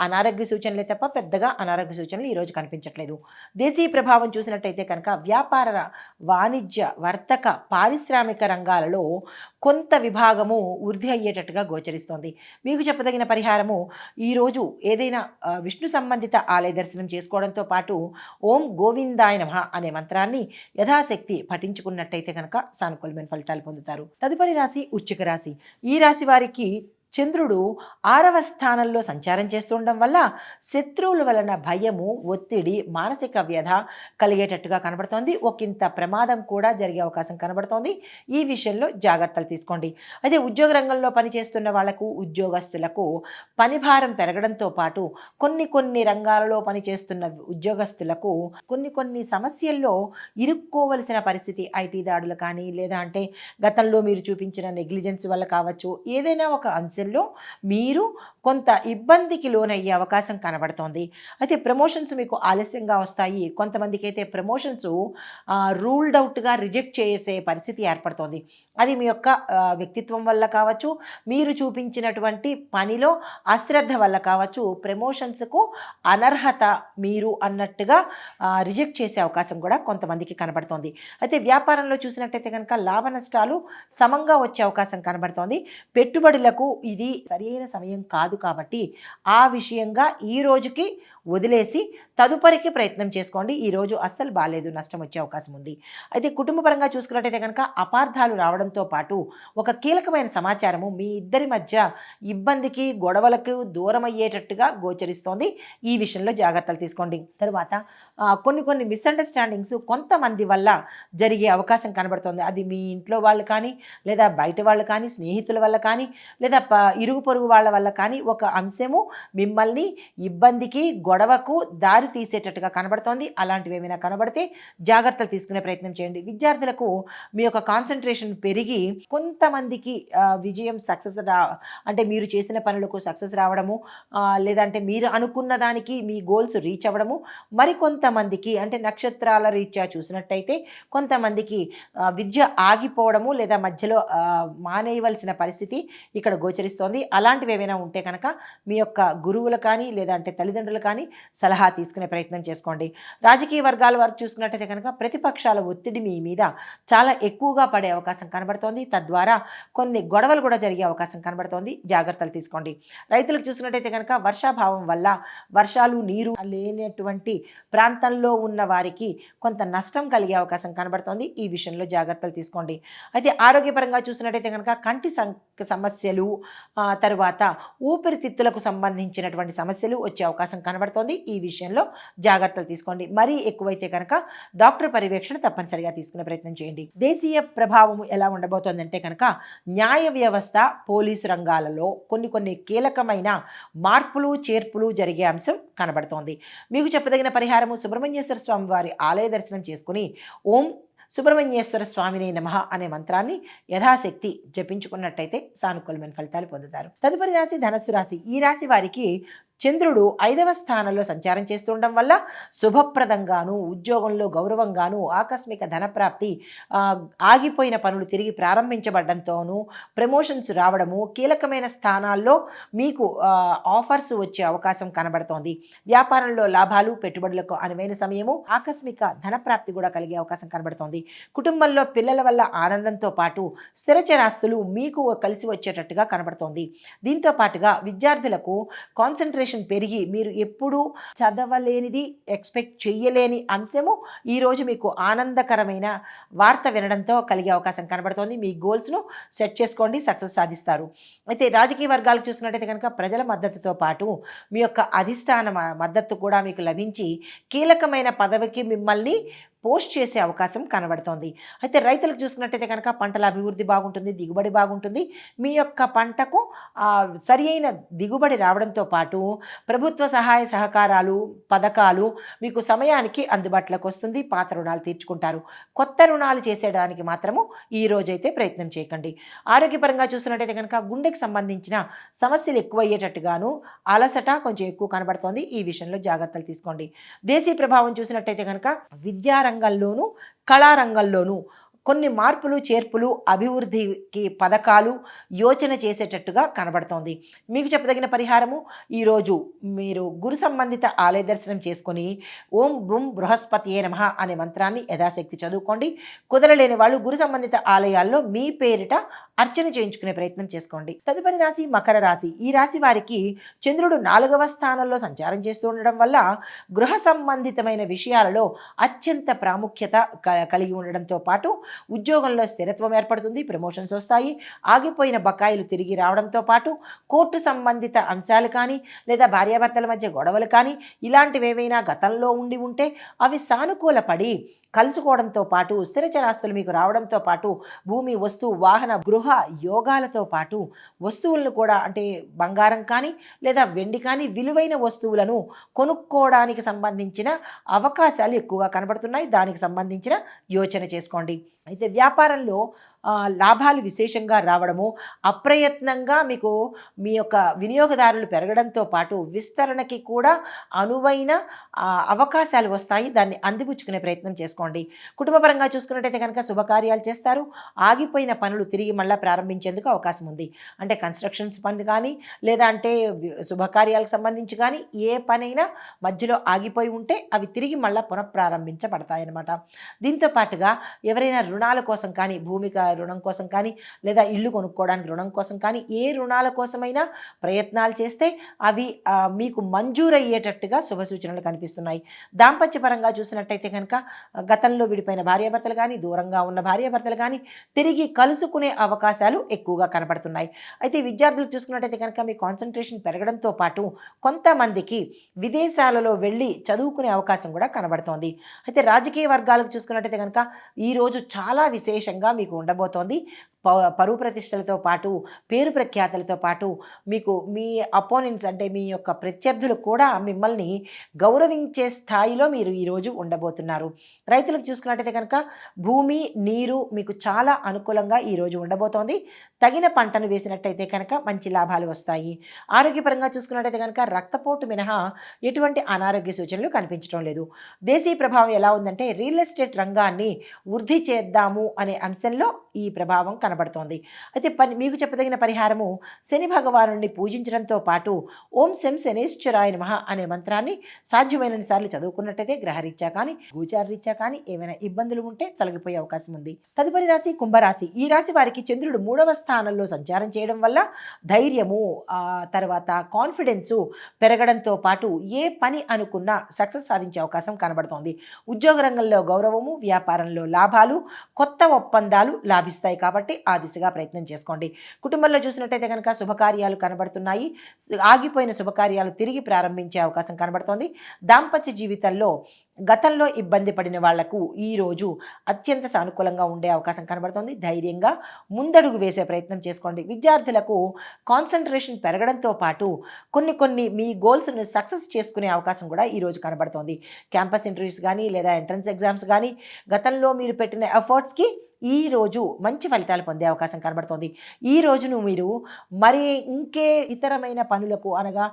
అనారోగ్య సూచనలే తప్ప పెద్దగా అనారోగ్య సూచనలు ఈరోజు కనిపించట్లేదు. దేశీయ ప్రభావం చూసినట్టయితే కనుక వ్యాపార, వాణిజ్య, వర్తక, పారిశ్రామిక రంగాలలో కొంత విభాగము వృద్ధి అయ్యేటట్టుగా గోచరిస్తోంది. మీకు చెప్పదగిన పరిహారము ఈరోజు ఏదైనా విష్ణు సంబంధిత ఆలయ దర్శనం చేసుకోవడంతో పాటు ఓం గోవిందాయ నమః అనే మంత్రాన్ని యథాశక్తి పఠించుకున్నట్టయితే కనుక సానుకూలమైన ఫలితాలు పొందుతారు. తదుపరి రాశి వృశ్చిక రాశి. ఈ రాశి వారికి చంద్రుడు 6వ స్థానంలో సంచారం చేస్తుండడం వల్ల శత్రువుల వలన భయము, ఒత్తిడి, మానసిక వ్యధ కలిగేటట్టుగా కనబడుతోంది. ఒకంత ప్రమాదం కూడా జరిగే అవకాశం కనబడుతోంది. ఈ విషయంలో జాగ్రత్తలు తీసుకోండి. అదే ఉద్యోగ రంగంలో పనిచేస్తున్న వాళ్లకు, ఉద్యోగస్తులకు పని భారం పెరగడంతో పాటు కొన్ని రంగాలలో పనిచేస్తున్న ఉద్యోగస్తులకు కొన్ని సమస్యల్లో ఇరుక్కోవలసిన పరిస్థితి, ఐటీ దాడులు కానీ లేదా అంటే గతంలో మీరు చూపించిన నెగ్లిజెన్స్ వల్ల కావచ్చు, ఏదైనా ఒక అంశం మీరు కొంత ఇబ్బందికి లోనయ్యే అవకాశం కనబడుతోంది. అయితే ప్రమోషన్స్ మీకు ఆలస్యంగా వస్తాయి. కొంతమందికి అయితే ప్రమోషన్స్ రూల్డ్ అవుట్గా రిజెక్ట్ చేసే పరిస్థితి ఏర్పడుతోంది. అది మీ యొక్క వ్యక్తిత్వం వల్ల కావచ్చు, మీరు చూపించినటువంటి పనిలో అశ్రద్ధ వల్ల కావచ్చు, ప్రమోషన్స్కు అనర్హత మీరు అన్నట్టుగా రిజెక్ట్ చేసే అవకాశం కూడా కొంతమందికి కనబడుతోంది. అయితే వ్యాపారంలో చూసినట్టయితే కనుక లాభ నష్టాలు సమంగా వచ్చే అవకాశం కనబడుతోంది. పెట్టుబడులకు ఇది సరైన సమయం కాదు కాబట్టి ఆ విషయంగా ఈ రోజుకి వదిలేసి తదుపరికి ప్రయత్నం చేసుకోండి. ఈరోజు అస్సలు బాగాలేదు, నష్టం వచ్చే అవకాశం ఉంది. అయితే కుటుంబపరంగా చూసుకున్నట్టయితే కనుక అపార్థాలు రావడంతో పాటు ఒక కీలకమైన సమాచారము మీ ఇద్దరి మధ్య ఇబ్బందికి, గొడవలకు దూరం అయ్యేటట్టుగా గోచరిస్తోంది. ఈ విషయంలో జాగ్రత్తలు తీసుకోండి. తర్వాత కొన్ని మిస్అండర్స్టాండింగ్స్ కొంతమంది వల్ల జరిగే అవకాశం కనబడుతోంది. అది మీ ఇంట్లో వాళ్ళు కానీ లేదా బయట వాళ్ళు కానీ, స్నేహితుల వల్ల కానీ లేదా ఇరుగు పొరుగు వాళ్ళ వల్ల కానీ ఒక అంశము మిమ్మల్ని ఇబ్బందికి, గొడవకు దారి తీసేటట్టుగా కనబడుతోంది. అలాంటివి ఏమైనా కనబడితే జాగ్రత్తలు తీసుకునే ప్రయత్నం చేయండి. విద్యార్థులకు మీ యొక్క కాన్సన్ట్రేషన్ పెరిగి కొంతమందికి విజయం సక్సెస్ అంటే మీరు చేసిన పనులకు సక్సెస్ రావడము, లేదంటే మీరు అనుకున్న దానికి మీ గోల్స్ రీచ్ అవ్వడము, మరికొంతమందికి అంటే నక్షత్రాల రీత్యా చూసినట్టయితే కొంతమందికి విద్య ఆగిపోవడము లేదా మధ్యలో మానేయవలసిన పరిస్థితి ఇక్కడ గోచరిస్తోంది. అలాంటివి ఏమైనా ఉంటే కనుక మీ యొక్క గురువులు కానీ లేదా అంటే తల్లిదండ్రులు కానీ సలహా తీసుకునే ప్రయత్నం చేసుకోండి. రాజకీయ వర్గాల వరకు చూసుకున్నట్టయితే కనుక ప్రతిపక్షాల ఒత్తిడి మీ మీద చాలా ఎక్కువగా పడే అవకాశం కనబడుతోంది. తద్వారా కొన్ని గొడవలు కూడా జరిగే అవకాశం కనబడుతోంది. జాగ్రత్తలు తీసుకోండి. రైతులకు చూసినట్టయితే కనుక వర్షాభావం వల్ల వర్షాలు, నీరు లేనటువంటి ప్రాంతంలో ఉన్న వారికి కొంత నష్టం కలిగే అవకాశం కనబడుతోంది. ఈ విషయంలో జాగ్రత్తలు తీసుకోండి. అయితే ఆరోగ్యపరంగా చూసినట్టయితే కనుక కంటి సమస్యలు, తరువాత ఊపిరితిత్తులకు సంబంధించినటువంటి సమస్యలు వచ్చే అవకాశం కనబడుతోంది. ఈ విషయంలో జాగ్రత్తలు తీసుకోండి. మరీ ఎక్కువైతే కనుక డాక్టర్ పర్యవేక్షణ తప్పనిసరిగా తీసుకునే ప్రయత్నం చేయండి. దేశీయ ప్రభావం ఎలా ఉండబోతోందంటే కనుక న్యాయ వ్యవస్థ, పోలీసు రంగాలలో కొన్ని కీలకమైన మార్పులు, చేర్పులు జరిగే అంశం కనబడుతోంది. మీకు చెప్పదగిన పరిహారము సుబ్రహ్మణ్యేశ్వర స్వామి వారి ఆలయ దర్శనం చేసుకుని ఓం సుబ్రహ్మణ్యేశ్వర స్వామిని నమః అనే మంత్రాన్ని యథాశక్తి జపించుకున్నట్టయితే సానుకూలమైన ఫలితాలు పొందుతారు. తదుపరి రాశి ధనస్సు రాశి. ఈ రాశి వారికి చంద్రుడు 5వ స్థానంలో సంచారం చేస్తుండడం వల్ల శుభప్రదంగాను, ఉద్యోగంలో గౌరవంగాను, ఆకస్మిక ధనప్రాప్తి, ఆగిపోయిన పనులు తిరిగి ప్రారంభించబడడంతోనూ, ప్రమోషన్స్ రావడము, కీలకమైన స్థానాల్లో మీకు ఆఫర్స్ వచ్చే అవకాశం కనబడుతోంది. వ్యాపారంలో లాభాలు, పెట్టుబడులకు అనువైన సమయము, ఆకస్మిక ధనప్రాప్తి కూడా కలిగే అవకాశం కనబడుతోంది. కుటుంబంలో పిల్లల వల్ల ఆనందంతో పాటు స్థిరచరాస్తులు మీకు కలిసి వచ్చేటట్టుగా కనబడుతోంది. దీంతో పాటుగా విద్యార్థులకు కాన్సన్ట్రేషన్ పెరిగి మీరు ఎప్పుడూ చదవలేనిది, ఎక్స్పెక్ట్ చెయ్యలేని అంశము ఈరోజు మీకు ఆనందకరమైన వార్త వినడంతో కలిగే అవకాశం కనబడుతోంది. మీ గోల్స్ను సెట్ చేసుకోండి, సక్సెస్ సాధిస్తారు. అయితే రాజకీయ వర్గాలకు చూసుకున్నట్టయితే కనుక ప్రజల మద్దతుతో పాటు మీ యొక్క అధిష్టాన మద్దతు కూడా మీకు లభించి కీలకమైన పదవికి మిమ్మల్ని పోస్ట్ చేసే అవకాశం కనబడుతోంది. అయితే రైతులకు చూసుకున్నట్టయితే కనుక పంటల అభివృద్ధి బాగుంటుంది, దిగుబడి బాగుంటుంది. మీ యొక్క పంటకు సరి అయిన దిగుబడి రావడంతో పాటు ప్రభుత్వ సహాయ సహకారాలు, పథకాలు మీకు సమయానికి అందుబాటులోకి వస్తుంది. పాత రుణాలు తీర్చుకుంటారు. కొత్త రుణాలు చేసేయడానికి మాత్రము ఈ రోజైతే ప్రయత్నం చేయకండి. ఆరోగ్యపరంగా చూస్తున్నట్టయితే కనుక గుండెకి సంబంధించిన సమస్యలు ఎక్కువయ్యేటట్టుగాను, అలసట కొంచెం ఎక్కువ కనబడుతోంది. ఈ విషయంలో జాగ్రత్తలు తీసుకోండి. దేశీ ప్రభావం చూసినట్టయితే కనుక విద్యారంగంలోనూ, కళారంగంలోనూ కొన్ని మార్పులు, చేర్పులు, అభివృద్ధికి పథకాలు యోచన చేసేటట్టుగా కనబడుతోంది. మీకు చెప్పదగిన పరిహారము, ఈరోజు మీరు గురు సంబంధిత ఆలయ దర్శనం చేసుకొని ఓం బుం బృహస్పతియే నమః అనే మంత్రాన్ని యథాశక్తి చదువుకోండి. కుదరలేని వాళ్ళు గురు సంబంధిత ఆలయాల్లో మీ పేరిట అర్చన చేయించుకునే ప్రయత్నం చేసుకోండి. తదుపరి రాశి మకర రాశి. ఈ రాశి వారికి చంద్రుడు 4వ స్థానంలో సంచారం చేస్తూ ఉండడం వల్ల గృహ సంబంధితమైన విషయాలలో అత్యంత ప్రాముఖ్యత కలిగి ఉండడంతో పాటు ఉద్యోగంలో స్థిరత్వం ఏర్పడుతుంది, ప్రమోషన్స్ వస్తాయి. ఆగిపోయిన బకాయిలు తిరిగి రావడంతో పాటు కోర్టు సంబంధిత అంశాలు కానీ లేదా భార్యాభర్తల మధ్య గొడవలు కానీ ఇలాంటివి ఏవైనా గతంలో ఉంటే అవి సానుకూలపడి కలుసుకోవడంతో పాటు స్థిరచరాస్తులు మీకు రావడంతో పాటు భూమి, వస్తువు, వాహన, గృహ యోగాలతో పాటు వస్తువులను కూడా అంటే బంగారం కానీ లేదా వెండి కానీ విలువైన వస్తువులను కొనుక్కోవడానికి సంబంధించిన అవకాశాలు ఎక్కువగా కనబడుతున్నాయి. దానికి సంబంధించిన యోచన చేసుకోండి. అయితే వ్యాపారంలో లాభాలు విశేషంగా రావడము, అప్రయత్నంగా మీకు మీ యొక్క వినియోగదారులు పెరగడంతో పాటు విస్తరణకి కూడా అనువైన అవకాశాలు వస్తాయి. దాన్ని అందిపుచ్చుకునే ప్రయత్నం చేసుకోండి. కుటుంబపరంగా చూసుకున్నట్టయితే కనుక శుభకార్యాలు చేస్తారు. ఆగిపోయిన పనులు తిరిగి మళ్ళీ ప్రారంభించేందుకు అవకాశం ఉంది. అంటే కన్స్ట్రక్షన్స్ పని కానీ లేదా అంటే శుభకార్యాలకు సంబంధించి కానీ ఏ పనైనా మధ్యలో ఆగిపోయి ఉంటే అవి తిరిగి మళ్ళీ పునఃప్రారంభించబడతాయన్నమాట. దీంతో పాటుగా ఎవరైనా రుణాల కోసం కానీ, భూమిక రుణం కోసం కానీ లేదా ఇల్లు కొనుక్కోవడానికి రుణం కోసం కానీ ఏ రుణాల కోసమైనా ప్రయత్నాలు చేస్తే అవి మీకు మంజూరయ్యేటట్టుగా శుభ సూచనలు కనిపిస్తున్నాయి. దాంపత్యపరంగా చూసినట్టయితే కనుక గతంలో విడిపోయిన భార్యాభర్తలు కానీ, దూరంగా ఉన్న భార్యాభర్తలు కానీ తిరిగి కలుసుకునే అవకాశాలు ఎక్కువగా కనపడుతున్నాయి. అయితే విద్యార్థులు చూసుకున్నట్టయితే కనుక మీ కాన్సన్ట్రేషన్ పెరగడంతో పాటు కొంతమందికి విదేశాలలో వెళ్ళి చదువుకునే అవకాశం కూడా కనబడుతోంది. అయితే రాజకీయ వర్గాలకు చూసుకున్నట్టయితే కనుక ఈరోజు చాలా విశేషంగా మీకు ఉండబోతోంది. పరువు ప్రతిష్టలతో పాటు పేరు ప్రఖ్యాతలతో పాటు మీకు మీ అపోనెంట్స్ అంటే మీ యొక్క ప్రత్యర్థులు కూడా మిమ్మల్ని గౌరవించే స్థాయిలో మీరు ఈరోజు ఉండబోతున్నారు. రైతులకు చూసుకున్నట్టయితే కనుక భూమి, నీరు మీకు చాలా అనుకూలంగా ఈరోజు ఉండబోతోంది. తగిన పంటను వేసినట్టయితే కనుక మంచి లాభాలు వస్తాయి. ఆరోగ్యపరంగా చూసుకున్నట్టయితే కనుక రక్తపోటు మినహా ఎటువంటి అనారోగ్య సూచనలు కనిపించడం లేదు. దేశీయ ప్రభావం ఎలా ఉందంటే రియల్ ఎస్టేట్ రంగాన్ని వృద్ధి చేద్దాము అనే అంశంలో ఈ ప్రభావం కనబడుతోంది. అయితే మీకు చెప్పదగిన పరిహారము శని భగవానుడిని పూజించడంతో పాటు ఓం శం శనేశ్వరాయ నమః అనే మంత్రాన్ని సాధ్యమైనన్ని సార్లు చదువుకున్నట్టయితే గ్రహరీత్యా కానీ గోచారరీత్యా కానీ ఏమైనా ఇబ్బందులు ఉంటే తొలగిపోయే అవకాశం ఉంది. తదుపరి రాశి కుంభరాశి. ఈ రాశి వారికి చంద్రుడు 3వ స్థానంలో సంచారం చేయడం వల్ల ధైర్యము, తర్వాత కాన్ఫిడెన్సు పెరగడంతో పాటు ఏ పని అనుకున్నా సక్సెస్ సాధించే అవకాశం కనబడుతోంది. ఉద్యోగ రంగంలో గౌరవము, వ్యాపారంలో లాభాలు, కొత్త ఒప్పందాలు లాభిస్తాయి. కాబట్టి ఆ దిశగా ప్రయత్నం చేసుకోండి. కుటుంబంలో చూసినట్టయితే కనుక శుభకార్యాలు కనబడుతున్నాయి. ఆగిపోయిన శుభకార్యాలు తిరిగి ప్రారంభించే అవకాశం కనబడుతోంది. దాంపత్య జీవితంలో గతంలో ఇబ్బంది పడిన వాళ్లకు ఈరోజు అత్యంత సానుకూలంగా ఉండే అవకాశం కనబడుతోంది. ధైర్యంగా ముందడుగు వేసే ప్రయత్నం చేసుకోండి. విద్యార్థులకు కాన్సన్ట్రేషన్ పెరగడంతో పాటు కొన్ని మీ గోల్స్ని సక్సెస్ చేసుకునే అవకాశం కూడా ఈరోజు కనబడుతోంది. క్యాంపస్ ఇంటర్వ్యూస్ కానీ లేదా ఎంట్రన్స్ ఎగ్జామ్స్ కానీ గతంలో మీరు పెట్టిన ఎఫర్ట్స్కి ఈ రోజు మంచి ఫలితాలు పొందే అవకాశం కనబడుతోంది. ఈ రోజును మీరు మరి ఇంకే ఇతరమైన పనులకు అనగా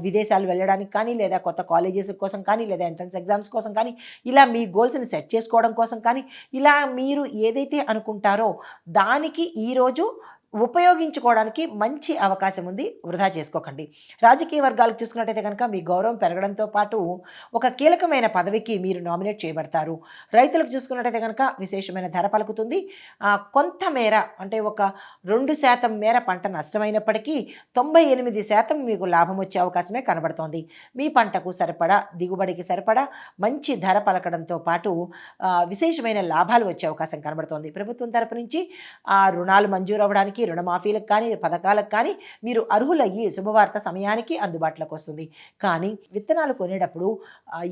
విదేశాలు వెళ్ళడానికి కానీ, లేదా కొత్త కాలేజెస్ కోసం కానీ, లేదా ఎంట్రన్స్ ఎగ్జామ్స్ కోసం కానీ, ఇలా మీ గోల్స్‌ని సెట్ చేసుకోవడం కోసం కానీ, ఇలా మీరు ఏదైతే అనుకుంటారో దానికి ఈరోజు ఉపయోగించుకోవడానికి మంచి అవకాశం ఉంది. వృధా చేసుకోకండి. రాజకీయ వర్గాలకు చూసుకున్నట్టయితే కనుక మీ గౌరవం పెరగడంతో పాటు ఒక కీలకమైన పదవికి మీరు నామినేట్ చేయబడతారు. రైతులకు చూసుకున్నట్టయితే కనుక విశేషమైన ధర పలుకుతుంది. కొంత మేర అంటే ఒక 2% మేర పంట నష్టమైనప్పటికీ 98% మీకు లాభం వచ్చే అవకాశమే కనబడుతోంది. మీ పంటకు సరిపడా, దిగుబడికి సరిపడా మంచి ధర పలకడంతో పాటు విశేషమైన లాభాలు వచ్చే అవకాశం కనబడుతోంది. ప్రభుత్వం తరపు నుంచి రుణాలు మంజూరు అవ్వడానికి, రుణమాఫీలకు కానీ, పథకాలకు కానీ మీరు అర్హులయ్యి శుభవార్త సమయానికి అందుబాటులోకి వస్తుంది. కానీ విత్తనాలు కొనేటప్పుడు,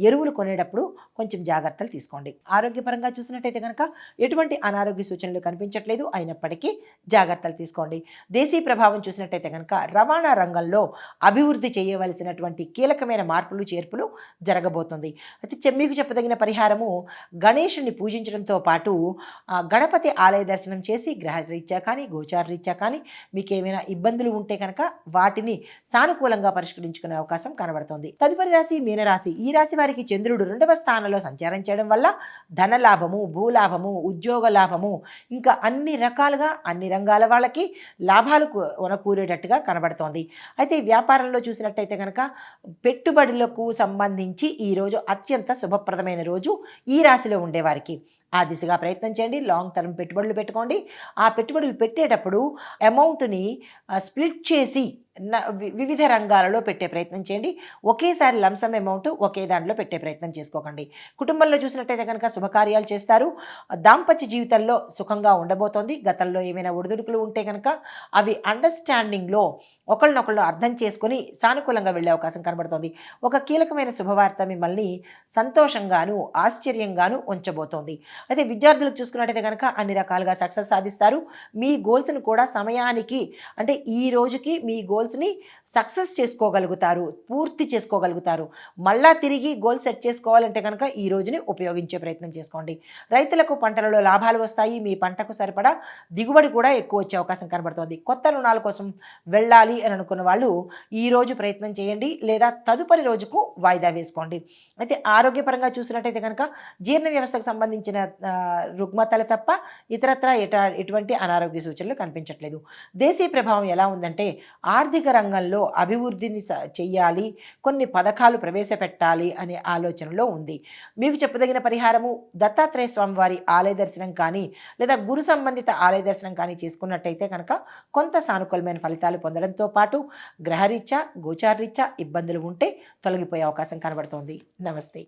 ఎరువులు కొనేటప్పుడు కొంచెం జాగ్రత్తలు తీసుకోండి. ఆరోగ్యపరంగా చూసినట్టయితే కనుక ఎటువంటి అనారోగ్య సూచనలు కనిపించట్లేదు. అయినప్పటికీ జాగ్రత్తలు తీసుకోండి. దేశీ ప్రభావం చూసినట్టయితే కనుక రవాణా రంగంలో అభివృద్ధి చేయవలసినటువంటి కీలకమైన మార్పులు, చేర్పులు జరగబోతుంది. అయితే మీకు చెప్పదగిన పరిహారము గణేశుని పూజించడంతో పాటు గణపతి ఆలయ దర్శనం చేసి గ్రహరీత్యా కానీ, గోచార రీత్యా కానీ మీకు ఏమైనా ఇబ్బందులు ఉంటే కనుక వాటిని సానుకూలంగా పరిష్కరించుకునే అవకాశం కనబడుతుంది. తదుపరి రాశి మీనరాశి. ఈ రాశి వారికి చంద్రుడు 2వ స్థానంలో సంచారం చేయడం వల్ల ధనలాభము, భూలాభము, ఉద్యోగ లాభము, ఇంకా అన్ని రకాలుగా అన్ని రంగాల వాళ్ళకి లాభాలు వనకూరేటట్టుగా కనబడుతోంది. అయితే వ్యాపారంలో చూసినట్టయితే కనుక పెట్టుబడులకు సంబంధించి ఈరోజు అత్యంత శుభప్రదమైన రోజు ఈ రాశిలో ఉండేవారికి. ఆ దిశగా ప్రయత్నం చేయండి. లాంగ్ టర్మ్ పెట్టుబడులు పెట్టుకోండి. ఆ పెట్టుబడులు పెట్టేటప్పుడు అమౌంట్ని స్ప్లిట్ చేసి వివిధ రంగాలలో పెట్టే ప్రయత్నం చేయండి. ఒకేసారి లంసమ్ అమౌంట్ ఒకే దాంట్లో పెట్టే ప్రయత్నం చేసుకోకండి. కుటుంబంలో చూసినట్టయితే కనుక శుభకార్యాలు చేస్తారు. దాంపత్య జీవితంలో సుఖంగా ఉండబోతోంది. గతంలో ఏమైనా ఒడిదుడుకులు ఉంటే కనుక అవి అండర్స్టాండింగ్లో ఒకళ్ళనొకళ్ళు అర్థం చేసుకొని సానుకూలంగా వెళ్ళే అవకాశం కనబడుతోంది. ఒక కీలకమైన శుభవార్త మిమ్మల్ని సంతోషంగాను, ఆశ్చర్యంగాను ఉంచబోతోంది. అయితే విద్యార్థులకు చూసుకున్నట్టయితే కనుక అన్ని రకాలుగా సక్సెస్ సాధిస్తారు. మీ గోల్స్ని కూడా సమయానికి అంటే ఈ రోజుకి మీ గోల్స్ని సక్సెస్ చేసుకోగలుగుతారు, పూర్తి చేసుకోగలుగుతారు. మళ్ళా తిరిగి గోల్ సెట్ చేసుకోవాలంటే కనుక ఈ రోజుని ఉపయోగించే ప్రయత్నం చేసుకోండి. రైతులకు పంటలలో లాభాలు వస్తాయి. మీ పంటకు సరిపడా దిగుబడి కూడా ఎక్కువ వచ్చే అవకాశం కనబడుతోంది. కొత్త రుణాల కోసం వెళ్ళాలి అని అనుకున్న వాళ్ళు ఈ రోజు ప్రయత్నం చేయండి, లేదా తదుపరి రోజుకు వాయిదా వేసుకోండి. అయితే ఆరోగ్యపరంగా చూసినట్టయితే కనుక జీర్ణ వ్యవస్థకు సంబంధించిన రుగ్మతలు తప్ప ఇతరత్ర ఎటువంటి అనారోగ్య సూచనలు కనిపించట్లేదు. దేశీ ప్రభావం ఎలా ఉందంటే ఆర్థిక రంగంలో అభివృద్ధిని చెయ్యాలి, కొన్ని పథకాలు ప్రవేశపెట్టాలి అనే ఆలోచనలో ఉంది. మీకు చెప్పదగిన పరిహారము దత్తాత్రేయ స్వామి వారి ఆలయ దర్శనం కానీ, లేదా గురు సంబంధిత ఆలయ దర్శనం కానీ చేసుకున్నట్టయితే కనుక కొంత సానుకూలమైన ఫలితాలు పొందడంతో పాటు గ్రహరీత్యా, గోచారరీత్యా ఇబ్బందులు ఉంటే తొలగిపోయే అవకాశం కనబడుతోంది. నమస్తే.